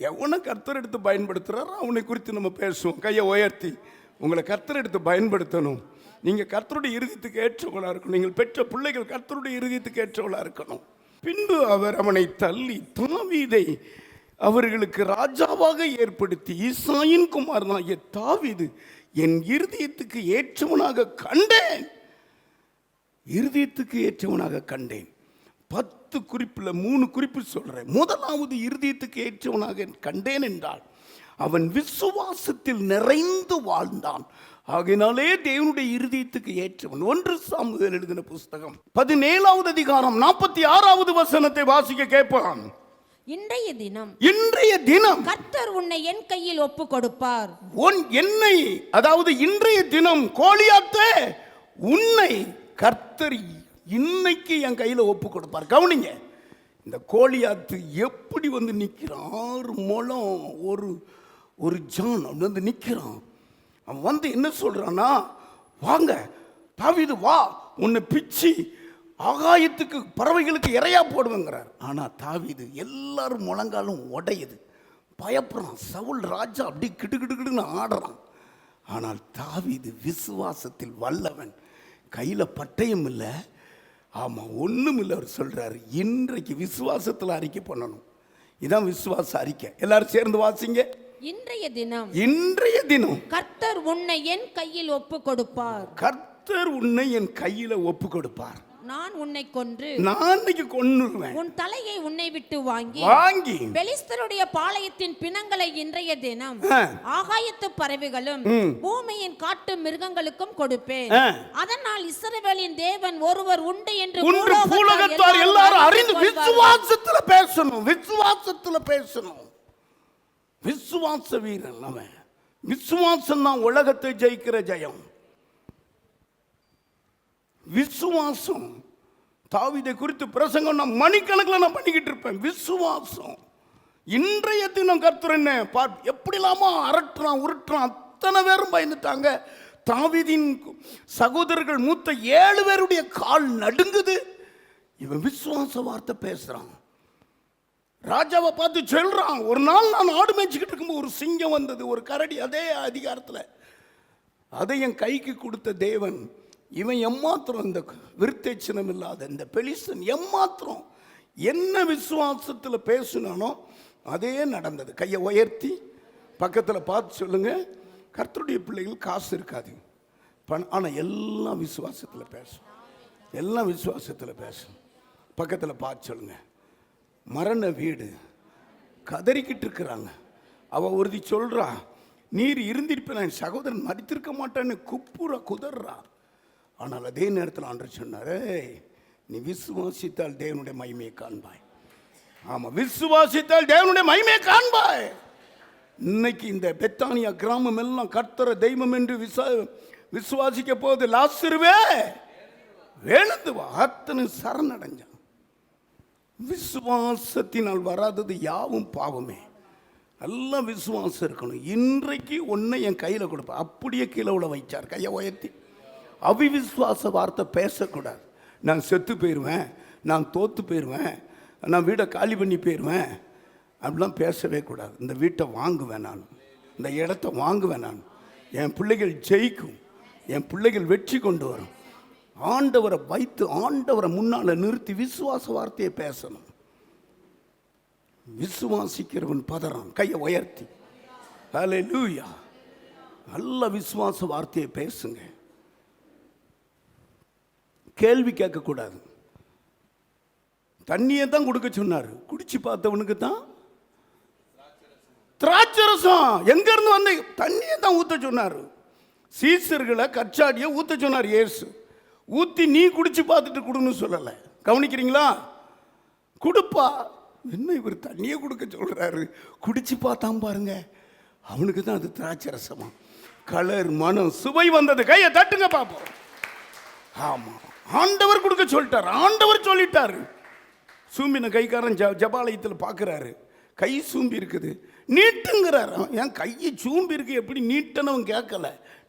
எவனை கர்த்தர் எடுத்து பயன்படுத்துறாரோ அவனை குறித்து நம்ம பேசுவோம். கையை உயர்த்தி, உங்களை கர்த்தர் எடுத்து பயன்படுத்தணும். நீங்கள் கர்த்தருடைய இருதயத்துக்கு ஏற்றவளாக இருக்கணும். நீங்கள் பெற்ற பிள்ளைகள் கர்த்தருடைய இருதயத்துக்கு ஏற்றவளாக இருக்கணும். பின்பு அவர் அவனை தள்ளி தாவீதை அவர்களுக்கு ராஜாவாக ஏற்படுத்தி, ஈசாயின் குமாரனாகிய தாவீது என் இருதயத்துக்கு ஏற்றவனாக கண்டேன், இருதயத்துக்கு ஏற்றவனாக கண்டேன். 10 குறிப்பில் 3 குறிப்பு சொல்றேன். முதலாவது இருதயத்துக்கு ஏற்றவனாக கண்டேன் என்றால் அவன் விசுவாசத்தில் நிறைந்து வாழ்ந்தான். ஆகையினாலே தேவனுடைய இருதயத்துக்கு ஏற்றவன். 1 சாமுவேல் எழுதின புஸ்தகம் 17வது அதிகாரம் 46வது வசனத்தை வாசிக்க கேட்பான். இன்றைய தினம் கர்த்தர் உன்னை என் கையில் ஒப்பு கொடுப்பார். என்னை, அதாவது இன்றைய தினம் கோலியாத்தே, உன்னை கர்த்தர் இன்னைக்கு என் கையில் ஒப்பு கொடுப்பார். கவனிங்க, இந்த கோலியாத்து எப்படி வந்து நிற்கிறான்? 6 முழம் ஒரு ஜான் அப்படி வந்து நிற்கிறான். அவன் வந்து என்ன சொல்றான்னா, வாங்க தாவீது வா, உன்னை பிச்சு ஆகாயத்துக்கு பறவைகளுக்கு இறையா போடுவேங்கிறார். ஆனால் தாவீது எல்லாரும் முழங்காலும் உடையுது, பயப்படுறான். சவுல் ராஜா அப்படி கிடுகிடுன்னு ஆடுறான். ஆனால் தாவீது விசுவாசத்தில் வல்லவன். கையில் பட்டயம் இல்லை, ஆமாம் ஒன்றும் இல்லை. அவர் சொல்கிறார், இன்றைக்கு விசுவாசத்தில் அறிக்கை பண்ணணும். இதான் விசுவாச அறிக்கை. எல்லாரும் சேர்ந்து வாசிங்க. இன்றைய தினம் கர்த்தர் உன்னை என் கையில் ஒப்பு கொடுப்பார். கர்த்தர் உன்னை என் கையில் ஒப்பு கொடுப்பார். நான் உன்னை கொன்று, நான் இன்னைக்கு கொன்னுருவேன். உன் தலையை உன்னை விட்டு வாங்கி பெலிஸ்தருடைய பாளையத்தின் பிணங்களை இன்றைய தினம் ஆகாயத்து பறவைகளும் பூமியின் காட்டு மிருகங்களுக்கும் கொடுப்பேன். அதனால் இஸ்ரவேலின் தேவன் ஒருவர் உண்டு என்று பூலோகத்தார் எல்லாரும் அறிந்து விசுவாசத்துல பேசணும். விசுவாசத்துல பேசணும். விசுவாச வீரன் அவன். விசுவாசம் தான் உலகத்தை ஜெயிக்கிற ஜெயம். விசுவாசம். தாவீதை குறித்து பிரசங்கம் நான் மணிக்கணக்கில் நான் பண்ணிக்கிட்டு இருப்பேன். விசுவாசம். இன்றைய தினம் கர்த்தர் என்ன எப்படிலாமா அரட்டுறான் உருட்டுறான். அத்தனை பேரும் பயந்துட்டாங்க. தாவீதின் சகோதரர்கள் மூத்த 7 பேருடைய கால் நடுங்குது. இவன் விசுவாச வார்த்தை பேசுறான். ராஜாவை பார்த்து சொல்றான், ஒரு நாள் நான் ஆடு மேய்ச்சிக்கிட்டு இருக்கும்போது ஒரு சிங்கம் வந்தது, ஒரு கரடி, அதே அதிகாரத்தில். அதை என் கைக்கு கொடுத்த தேவன். இவன் எம்மாத்திரம் இந்த விருத்தேச்சனம் இல்லாத இந்த பெலிஸ்தன் எம்மாத்திரம் என்ன விசுவாசத்தில் பேசினானோ அதே நடந்தது. கையை உயர்த்தி பக்கத்தில் பார்த்து சொல்லுங்க. கர்த்தருடைய பிள்ளைகள் காசு இருக்காது, ஆனால் எல்லாம் விசுவாசத்தில் பேசும். எல்லாம் விசுவாசத்தில் பேசும். பக்கத்தில் பார்த்து சொல்லுங்க. மரண வீடு கதறிக்கிட்டு இருக்கிறாங்க. அவள் ஒருத்தி சொல்றா, நீர் இருந்திருப்ப நான் சகோதரன் மறித்திருக்க மாட்டான்னு குதர்றா. ஆனால் அதே நேரத்தில் ஆண்டவர் சொன்னார், நீ விசுவாசித்தால் தேவனுடைய மகிமையை காண்பாய். ஆமாம், விசுவாசித்தால் தேவனுடைய மகிமையை காண்பாய். இன்னைக்கு இந்த பெத்தானியா கிராமம் எல்லாம் கர்த்தரை தெய்வம் என்று விசுவாசிக்க போது லாசருவே வேணுந்து வா, அத்தனை சரணடைஞ்சான். விசுவாசத்தினால் வராதது யாவும் பாவமே. நல்ல விசுவாசம் இருக்கணும். இன்றைக்கு ஒன்றை என் கையில் கொடுப்பேன். அப்படியே கீழே உள்ள வைச்சார், கையை உயர்த்தி. அவிவிசுவாச வார்த்தை பேசக்கூடாது. நான் செத்து போயிடுவேன், நான் தோற்று போயிடுவேன், நான் வீடை காலி பண்ணி போயிடுவேன், அப்படிலாம் பேசவே கூடாது. இந்த வீட்டை வாங்குவேன், நான் இந்த இடத்த வாங்குவேன், நான் என் பிள்ளைகள் ஜெயிக்கும், என் பிள்ளைகள் வெற்றி கொண்டு வரும். ஆண்டவரை வைத்து ஆண்டவரை முன்னால் நிறுத்தி விசுவாச வார்த்தையை பேசணும். விசுவாசிக்கிறவன் பதறான். கையை உயர்த்தி ஹல்லேலூயா. நல்ல விசுவாச வார்த்தையை பேசுங்க. கேள்வி கேட்கக்கூடாது. தண்ணியை தான் கொடுக்க சொன்னார். குடிச்சு பார்த்தவனுக்கு தான் திராட்சரசம் எங்க இருந்து வந்து தண்ணியை தான் ஊத்த சொன்னார். சீசர்களை கச்சாடியை ஊத்த சொன்னார் இயேசு. ஊத்தி நீ குடிச்சு பார்த்துட்டு கொடுன்னு சொல்லலை. கவனிக்கிறீங்களா? கொடுப்பா. என்ன இவர் தண்ணியை கொடுக்க சொல்றாரு? குடிச்சு பார்த்தான் பாருங்க, அவனுக்கு தான் அது திராட்சரசமா. கலர், மனம், சுவை வந்தது. கையை தட்டுங்க பார்ப்போம். ஆமா, ஆண்டவர் கொடுக்க சொல்லிட்டார். ஆண்டவர் சொல்லிட்டாரு. சூம்பின கைக்காரன் ஜபாலயத்தில் பார்க்குறாரு. கை சூம்பி இருக்குது, நீட்டுங்கிறார். என் கையை சூம்பி இருக்கு, எப்படி நீட்டுன்னு அவன் கேட்கல.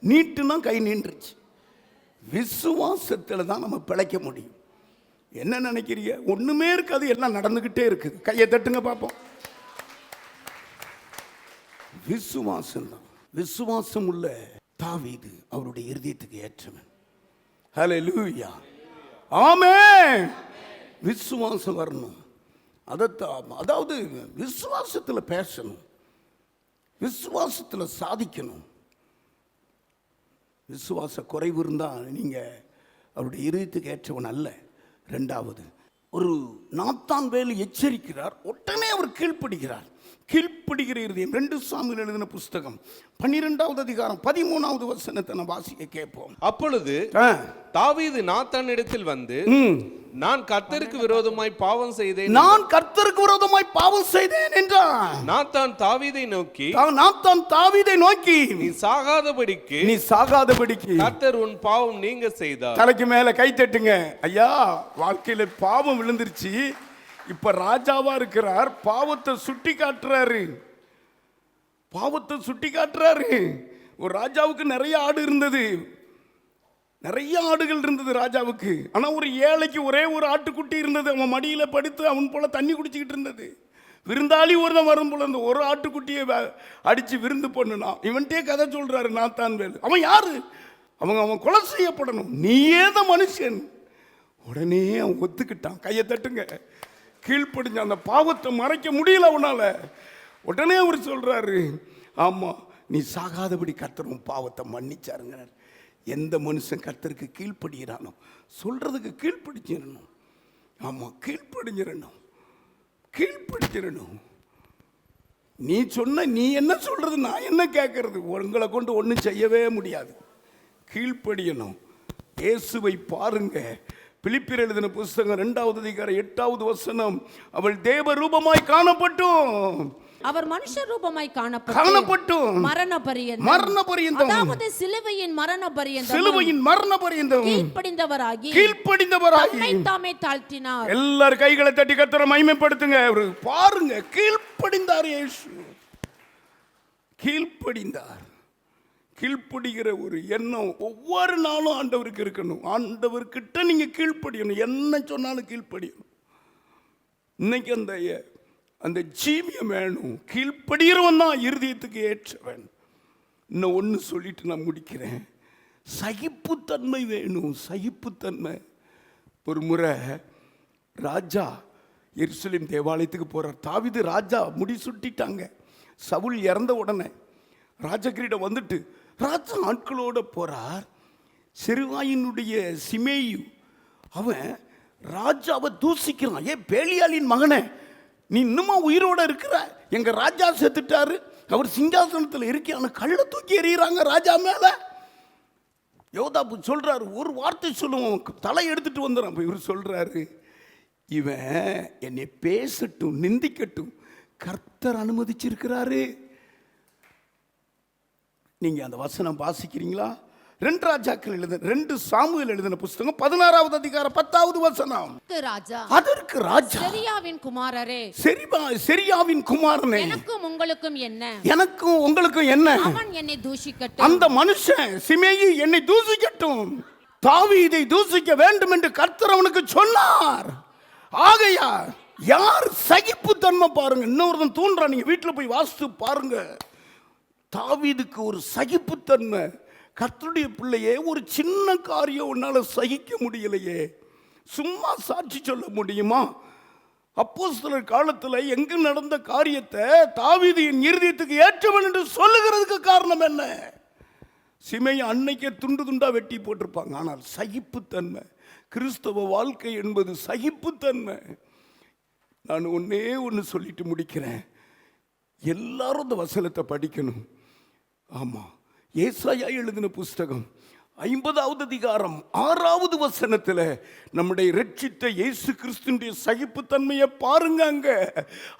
நீட்டுன்னா கை நீண்டுருச்சு. விசுவாசத்தில் தான் நம்ம பிழைக்க முடியும். என்ன நினைக்கிறீங்க? ஒண்ணுமே இருக்காது, எல்லாம் நடந்துகிட்டே இருக்குது. கையை தட்டுங்க பார்ப்போம். விசுவாசம் தான். விசுவாசம் உள்ள தாவீது அவருடைய இருதயத்துக்கு ஏற்றவன். ஹல்லேலூயா, ஆமென். விசுவாசம் வரணும். அதாவது விசுவாசத்தில் பேசணும், விசுவாசத்தில் சாதிக்கணும். விசுவாச குறைவு இருந்தால் நீங்கள் அவருடைய இருதயத்துக்கு ஏற்றவன் அல்ல. ரெண்டாவது, ஒரு நாத்தான் வேலு எச்சரிக்கிறார், உடனே அவர் கீழ்ப்படுகிறார். கீழ்ப்படுகிற இருதயம். 2 சாமுவேல் எழுதின புஸ்தகம் 12வது அதிகாரம் 13வது வசனத்தை நான் வாசிக்க கேட்போம். அப்பொழுது தாவீது நாத்தான் இடத்தில் வந்து, நான் கர்த்தருக்கு விரோதமாய் பாவம் செய்தேன், நான் கர்த்தருக்கு விரோதமாய் பாவம் செய்தேன் என்றான். நாத்தான் தாவீதை நோக்கி, நீ சாகாதபடிக்கு கர்த்தர் உன் பாவம் நீங்க செய்தார். தலைக்கு மேல கை தட்டுங்க. ஐயா, வாழ்க்கையில பாவம் விழுந்துருச்சு, இப்ப ராஜாவா இருக்கிறார். பாவத்தை சுட்டி காட்டுறாரு. ஒரு ராஜாவுக்கு நிறைய ஆடு இருந்தது, நிறைய ஆடுகள் இருந்தது ராஜாவுக்கு. ஆனா ஒரு ஏழைக்கு ஒரே ஒரு ஆட்டுக்குட்டி இருந்தது. அவன் மடியில படுத்து அவன் போல தண்ணி குடிச்சுக்கிட்டு இருந்தது. விருந்தாளி ஒருத்தன் வரும் போல இந்த ஒரு ஆட்டுக்குட்டியை அடிச்சு விருந்து பண்ணுனான். இவன்ட்டே கதை சொல்றாரு நாத்தான் வேலு. அவன் யாரு? அவன் கொலை செய்யப்படணும். நீயே தான் மனுஷன். உடனே அவன் ஒத்துக்கிட்டான். கையை தட்டுங்க. கீழ்ப்படிஞ்ச அந்த பாவத்தை மறைக்க முடியல அவனால. உடனே அவர் சொல்றாரு, ஆமா, நீ சாகாதபடி கர்த்தரும் பாவத்தை மன்னிச்சாருங்க. எந்த மனுஷன் கர்த்தருக்கு கீழ்ப்படுகிறானோ சொல்றதுக்கு கீழ்ப்படிச்சிடணும். ஆமா, கீழ்ப்படிச்சிடணும். நீ சொன்ன, நீ என்ன சொல்றது, நான் என்ன கேட்கறது? உங்களை கொண்டு ஒன்றும் செய்யவே முடியாது. கீழ்ப்படியணும். இயேசுவை பாருங்க. பிலிப்பியர் எழுதின புஸ்தகம் 2வது அதிகாரம் 8வது வசனம், அவள் தேவ ரூபமாய் காணப்பட்டும், அவர் மனுஷ ரூபமாய் காணப்பட்டும் மரண பரியந்தம், அதாவது சிலுவையின் மரண பரியந்தம் கீழ்ப்படிந்தவராகி தாமே தாழ்த்தினார். எல்லாரும் கைகளை தட்டி கர்த்தரை மகிமைப்படுத்துங்க. பாருங்க, கீழ்ப்படிந்தார். இயேசு கீழ்ப்படிந்தார். கீழ்ப்படுகிற ஒரு எண்ணம் ஒவ்வொரு நாளும் ஆண்டவருக்கு இருக்கணும். ஆண்டவர்கிட்ட நீங்க கீழ்ப்படியணும். என்ன சொன்னாலும் கீழ்ப்படியணும். இன்னைக்கு அந்த ஜீவியம் வேணும். கீழ்ப்படுகிறவன் தான் இருதயத்துக்கு ஏற்றவன். இன்னும் ஒன்று சொல்லிட்டு நான் முடிக்கிறேன். சகிப்புத்தன்மை வேணும். சகிப்புத்தன்மை. ஒரு முறை ராஜா எருசலேம் தேவாலயத்துக்கு போறார். தாவீது ராஜா முடி சுட்டிட்டாங்க. சவுல் இறந்த உடனே ராஜகிரீடம் வந்துட்டு ராஜா ஆட்களோட போறார். செருவாயினுடைய சிமேயு அவன் ராஜாவை தூசிக்கிறான். பேலியாளின் மகனே, நீ இன்னுமா உயிரோட இருக்கிற? எங்க ராஜா செத்துட்டாரு, அவர் சிங்காசனத்தில் இருக்கான கள்ள தூக்கி எறிகிறாங்க ராஜா மேல. யோதாப்பு சொல்றாரு, ஒரு வார்த்தை சொல்லுவோம், தலை எடுத்துட்டு வந்துடும். இவர் சொல்றாரு, இவன் என்னை பேசட்டும், நிந்திக்கட்டும், கர்த்தர் அனுமதிச்சிருக்கிறாரு. நீங்க அந்த வசனம் வாசிக்கிறீங்களா? 2 ராஜாக்கள் எழுதின 2 சாமுவேல் எழுதின புஸ்தகம் 16வது அதிகாரம் 10வது வசனம். அதற்கு ராஜா, செரியாவின் குமாரரே, செரியாவின் குமாரனே, எனக்கும் உங்களுக்கும் என்ன? அவன் என்னை தூஷிக்கட்டும். அந்த மனுஷன் சிமேயி என்னை தூஷிக்கட்டும், தாவீதை தூஷிக்க வேண்டும் என்று கர்த்தர் அவனுக்கு சொன்னார். ஆகையால் யார் சகிப்புத்தன்மை பாருங்க. இன்னொருத்தன் தூண்டுறான், நீங்க வீட்டில் போய் வாசித்து பாருங்க. தாவீதுக்கு ஒரு சகிப்புத்தன்மை. கர்த்தருடைய பிள்ளையே, ஒரு சின்ன காரியம் உன்னால சகிக்க முடியலையே, சும்மா சாட்சி சொல்ல முடியுமா? அப்போஸ்தலர் காலத்துல எங்கு நடந்த காரியத்தை தாவீது என் இருதயத்துக்கு ஏற்றவன் என்று சொல்லுகிறதுக்கு காரணம் என்ன? சிமையை அன்னைக்கே துண்டு துண்டா வெட்டி போட்டிருப்பாங்க. ஆனால் சகிப்புத்தன்மை, கிறிஸ்தவ வாழ்க்கை என்பது சகிப்புத்தன்மை. நான் ஒன்னே ஒன்று சொல்லிட்டு முடிக்கிறேன். எல்லாரும் இந்த வசனத்தை படிக்கணும். ஆமா, ஏசாயா எழுதின புஸ்தகம் 50வது அதிகாரம் 6வது வசனத்தில் நம்முடைய இரட்சித்த இயேசு கிறிஸ்துவினுடைய சகிப்புத்தன்மையை பாருங்க. அங்க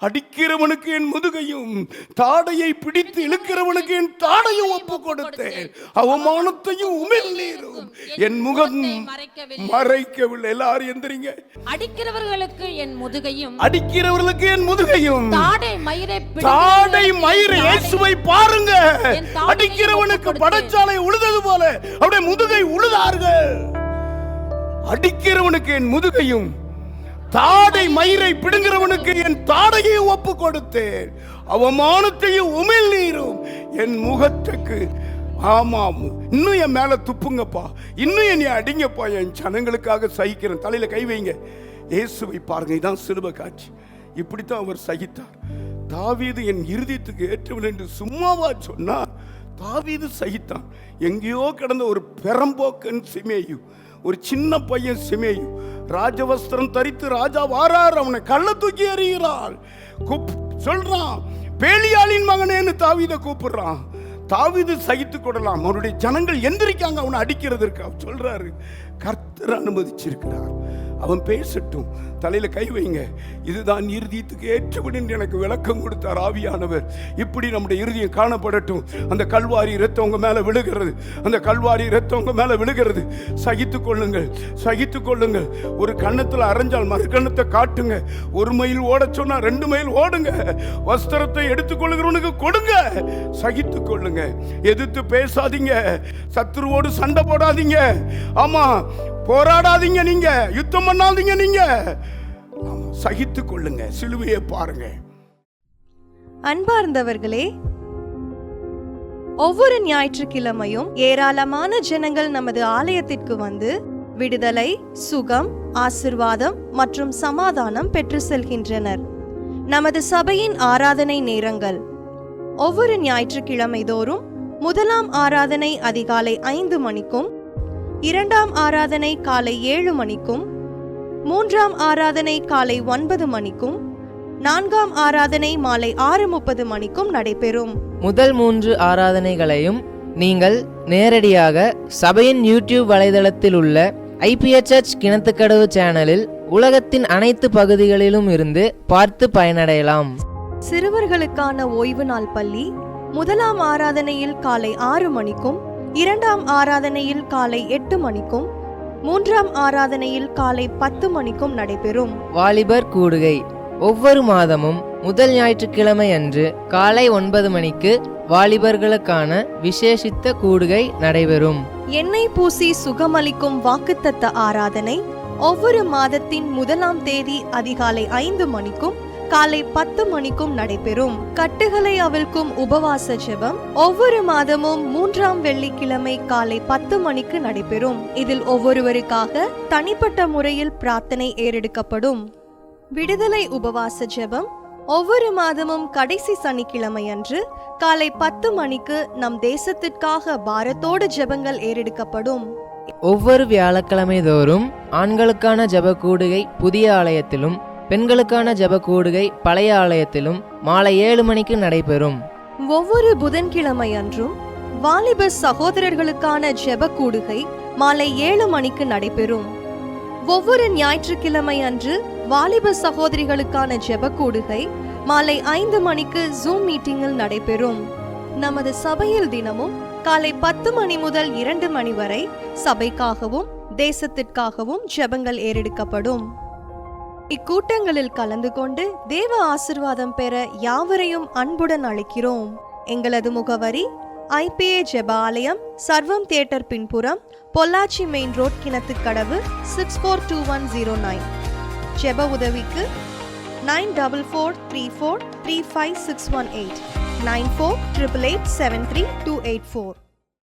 அடிக்கிறவனுக்கு என் முதுகையும் தாடையை பிடித்து இழுக்கிறவனுக்கு என் தாடையும் ஒப்பு கொடுத்தேன், அவமானத்தையும் உமிழ்நீரும் என் முகம் மறைக்கவில்லை. எல்லாரும் எந்திரிங்க. அடிக்கிறவர்களுக்கு என் முதுகையும், அடிக்கிறவர்களுக்கு என் முதுகையும், தாடை மயிரை இயேசுவை பாருங்க. அடிக்கிறவனுக்கு படைச்சாலை உழுதது போல அவருடைய முதுகை உழுதார்கள். அடிக்கிறவனுக்கு என் முதுகையும், தாடை மயிரை பிடுங்கிறவனுக்கு என் தாடையையும் ஒப்பு கொடுத்தேன், அவமானத்தையும் உமிழ்நீரும் என் முகத்துக்கு. ஆமாம், இன்னும் என் மேல துப்புங்கப்பா, இன்னும் என்னை அடிங்கப்பா, என் ஜனங்களுக்காக சகிக்கிறேன். தலையில கை வைங்க. இயேசுவை பாருங்க. இதான் சிலுவை காட்சி. இப்படித்தான் அவர் சகித்தார். தாவீது என் இருதயத்துக்கு ஏற்றவன் என்று சும்மாவா சொன்னார்? தாவீது சகித்தான். எங்கேயோ கிடந்த ஒரு பெரம்போக்கன் சிமேயு, ஒரு சின்ன பையன் சிமேயு, ராஜவஸ்திரம் தரித்து ராஜா வாரார், அவனை கள்ள தூக்கி எறிகிறாள். சொல்றான், பேலியாளின் மகனேன்னு தாவீதை கூப்பிடுறான். தாவீது சகித்து கொள்ளலாம். அவருடைய ஜனங்கள் எந்திரிக்காங்க அவனை அடிக்கிறதுக்கு. அவர் சொல்றாரு, கர்த்தர் அனுமதிச்சிருக்கிறார், அவன் பேசட்டும். தலையில கை வைங்க. இதுதான் இருதயத்துக்கு ஏற்றபடி எனக்கு விளக்கம் கொடுத்தார் ஆவியானவர். இப்படி நம்முடைய இருதயம் காணப்படட்டும். அந்த கல்வாரி இரத்தம் உங்க மேல விழுகிறது, அந்த கல்வாரி இரத்தம் உங்க மேல விழுகிறது. சகித்துக் கொள்ளுங்கள், சகித்துக் கொள்ளுங்கள். ஒரு கண்ணத்துல அரைஞ்சால் மறு கண்ணத்தை காட்டுங்க. 1 மைல் ஓட சொன்னா 2 மைல் ஓடுங்க. வஸ்திரத்தை எடுத்துக்கொள்ளுகிறவனுக்கு கொடுங்க. சகித்துக் கொள்ளுங்க. எதிர்த்து பேசாதீங்க, சத்துருவோடு சண்டை போடாதீங்க. ஆமா, போராடாதீங்க, நீங்க யுத்தம் பண்ணாதீங்க, நீங்க சகித்துக் கொள்ளுங்க. சிலுவையை பாருங்க. அன்பார்ந்தவர்களே, ஒவ்வொரு ஞாயிற்றுக்கிழமையும் ஏராளமான ஜனங்கள் நமது ஆலயத்திற்கு வந்து விடுதலை, சுகம், ஆசிர்வாதம் மற்றும் சமாதானம் பெற்று செல்கின்றனர். நமது சபையின் ஆராதனை நேரங்கள்: ஒவ்வொரு ஞாயிற்றுக்கிழமை தோறும் முதலாம் ஆராதனை அதிகாலை 5 மணிக்கும், 2ஆம் ஆராதனை காலை 7 மணிக்கும், 3ஆம் ஆராதனை காலை 9 மணிக்கும், 4ஆம் ஆராதனை மாலை 6:30 மணிக்கும் நடைபெறும். முதல் 3 ஆராதனைகளையும் நீங்கள் நேரடியாக சபையின் யூடியூப் வலைதளத்தில் உள்ள IPHH கிணத்துக்கடவு சேனலில் உலகத்தின் அனைத்து பகுதிகளிலும் இருந்து பார்த்து பயனடையலாம். சிறுவர்களுக்கான ஓய்வு நாள் பள்ளி முதலாம் ஆராதனையில் காலை 6 மணிக்கும், 2ஆம் ஆராதனையில் காலை 8 மணிக்கும், 3ஆம் ஆராதனையில் காலை 10 மணிக்கும் நடைபெறும். வாலிபர் கூடுகை ஒவ்வொரு மாதமும் முதல் ஞாயிற்றுக்கிழமை அன்று காலை 9 மணிக்கு வாலிபர்களுக்கான விசேஷித்த கூடுகை நடைபெறும். எண்ணெய் பூசி சுகமளிக்கும் வாக்குத்தத்த ஆராதனை ஒவ்வொரு மாதத்தின் 1ஆம் தேதி அதிகாலை 5 மணிக்கும் காலை 10 மணிக்கும் நடைபெறும். கட்டுகளை அவிழ்க்கும் உபவாச ஜெபம் ஒவ்வொரு மாதமும் 3ஆம் வெள்ளிக்கிழமை காலை 10 மணிக்கு நடைபெறும். இதில் ஒவ்வொருவருக்காக தனிப்பட்ட முறையில் பிரார்த்தனை ஏறெடுக்கப்படும். விடுதலை உபவாச ஜெபம் ஒவ்வொரு மாதமும் கடைசி சனிக்கிழமை அன்று காலை 10 மணிக்கு நம் தேசத்திற்காக பாரத்தோடு ஜெபங்கள் ஏறெடுக்கப்படும். ஒவ்வொரு வியாழக்கிழமை தோறும் ஆண்களுக்கான ஜெப கூடுகை புதிய ஆலயத்திலும், பெண்களுக்கான ஜெப கூடுகை பழைய ஆலயத்திலும் மாலை 7 மணிக்கு நடைபெறும். ஒவ்வொரு புதன்கிழமை அன்றும் வாலிப சகோதரர்களுக்கான ஜெப கூடுகை மாலை 7 மணிக்கு நடைபெறும். ஒவ்வொரு ஞாயிற்றுக்கிழமை அன்று வாலிப சகோதரிகளுக்கான ஜெப கூடுகை மாலை 5 மணிக்கு ஜூம் மீட்டிங்கில் நடைபெறும். நமது சபையில் தினமும் காலை 10 மணி முதல் 2 மணி வரை சபைக்காகவும் தேசத்திற்காகவும் ஜெபங்கள் ஏறெடுக்கப்படும். இக்கூட்டங்களில் கலந்து கொண்டு தேவ ஆசிர்வாதம் பெற யாவரையும் அன்புடன் அழைக்கிறோம். எங்களது முகவரி: IPA ஜெப ஆலயம், சர்வம் தியேட்டர் பின்புறம், பொள்ளாச்சி மெயின் ரோட், கிணத்துக்கடவு, 642109. ஜெப உதவிக்கு 9443435618 9488873284.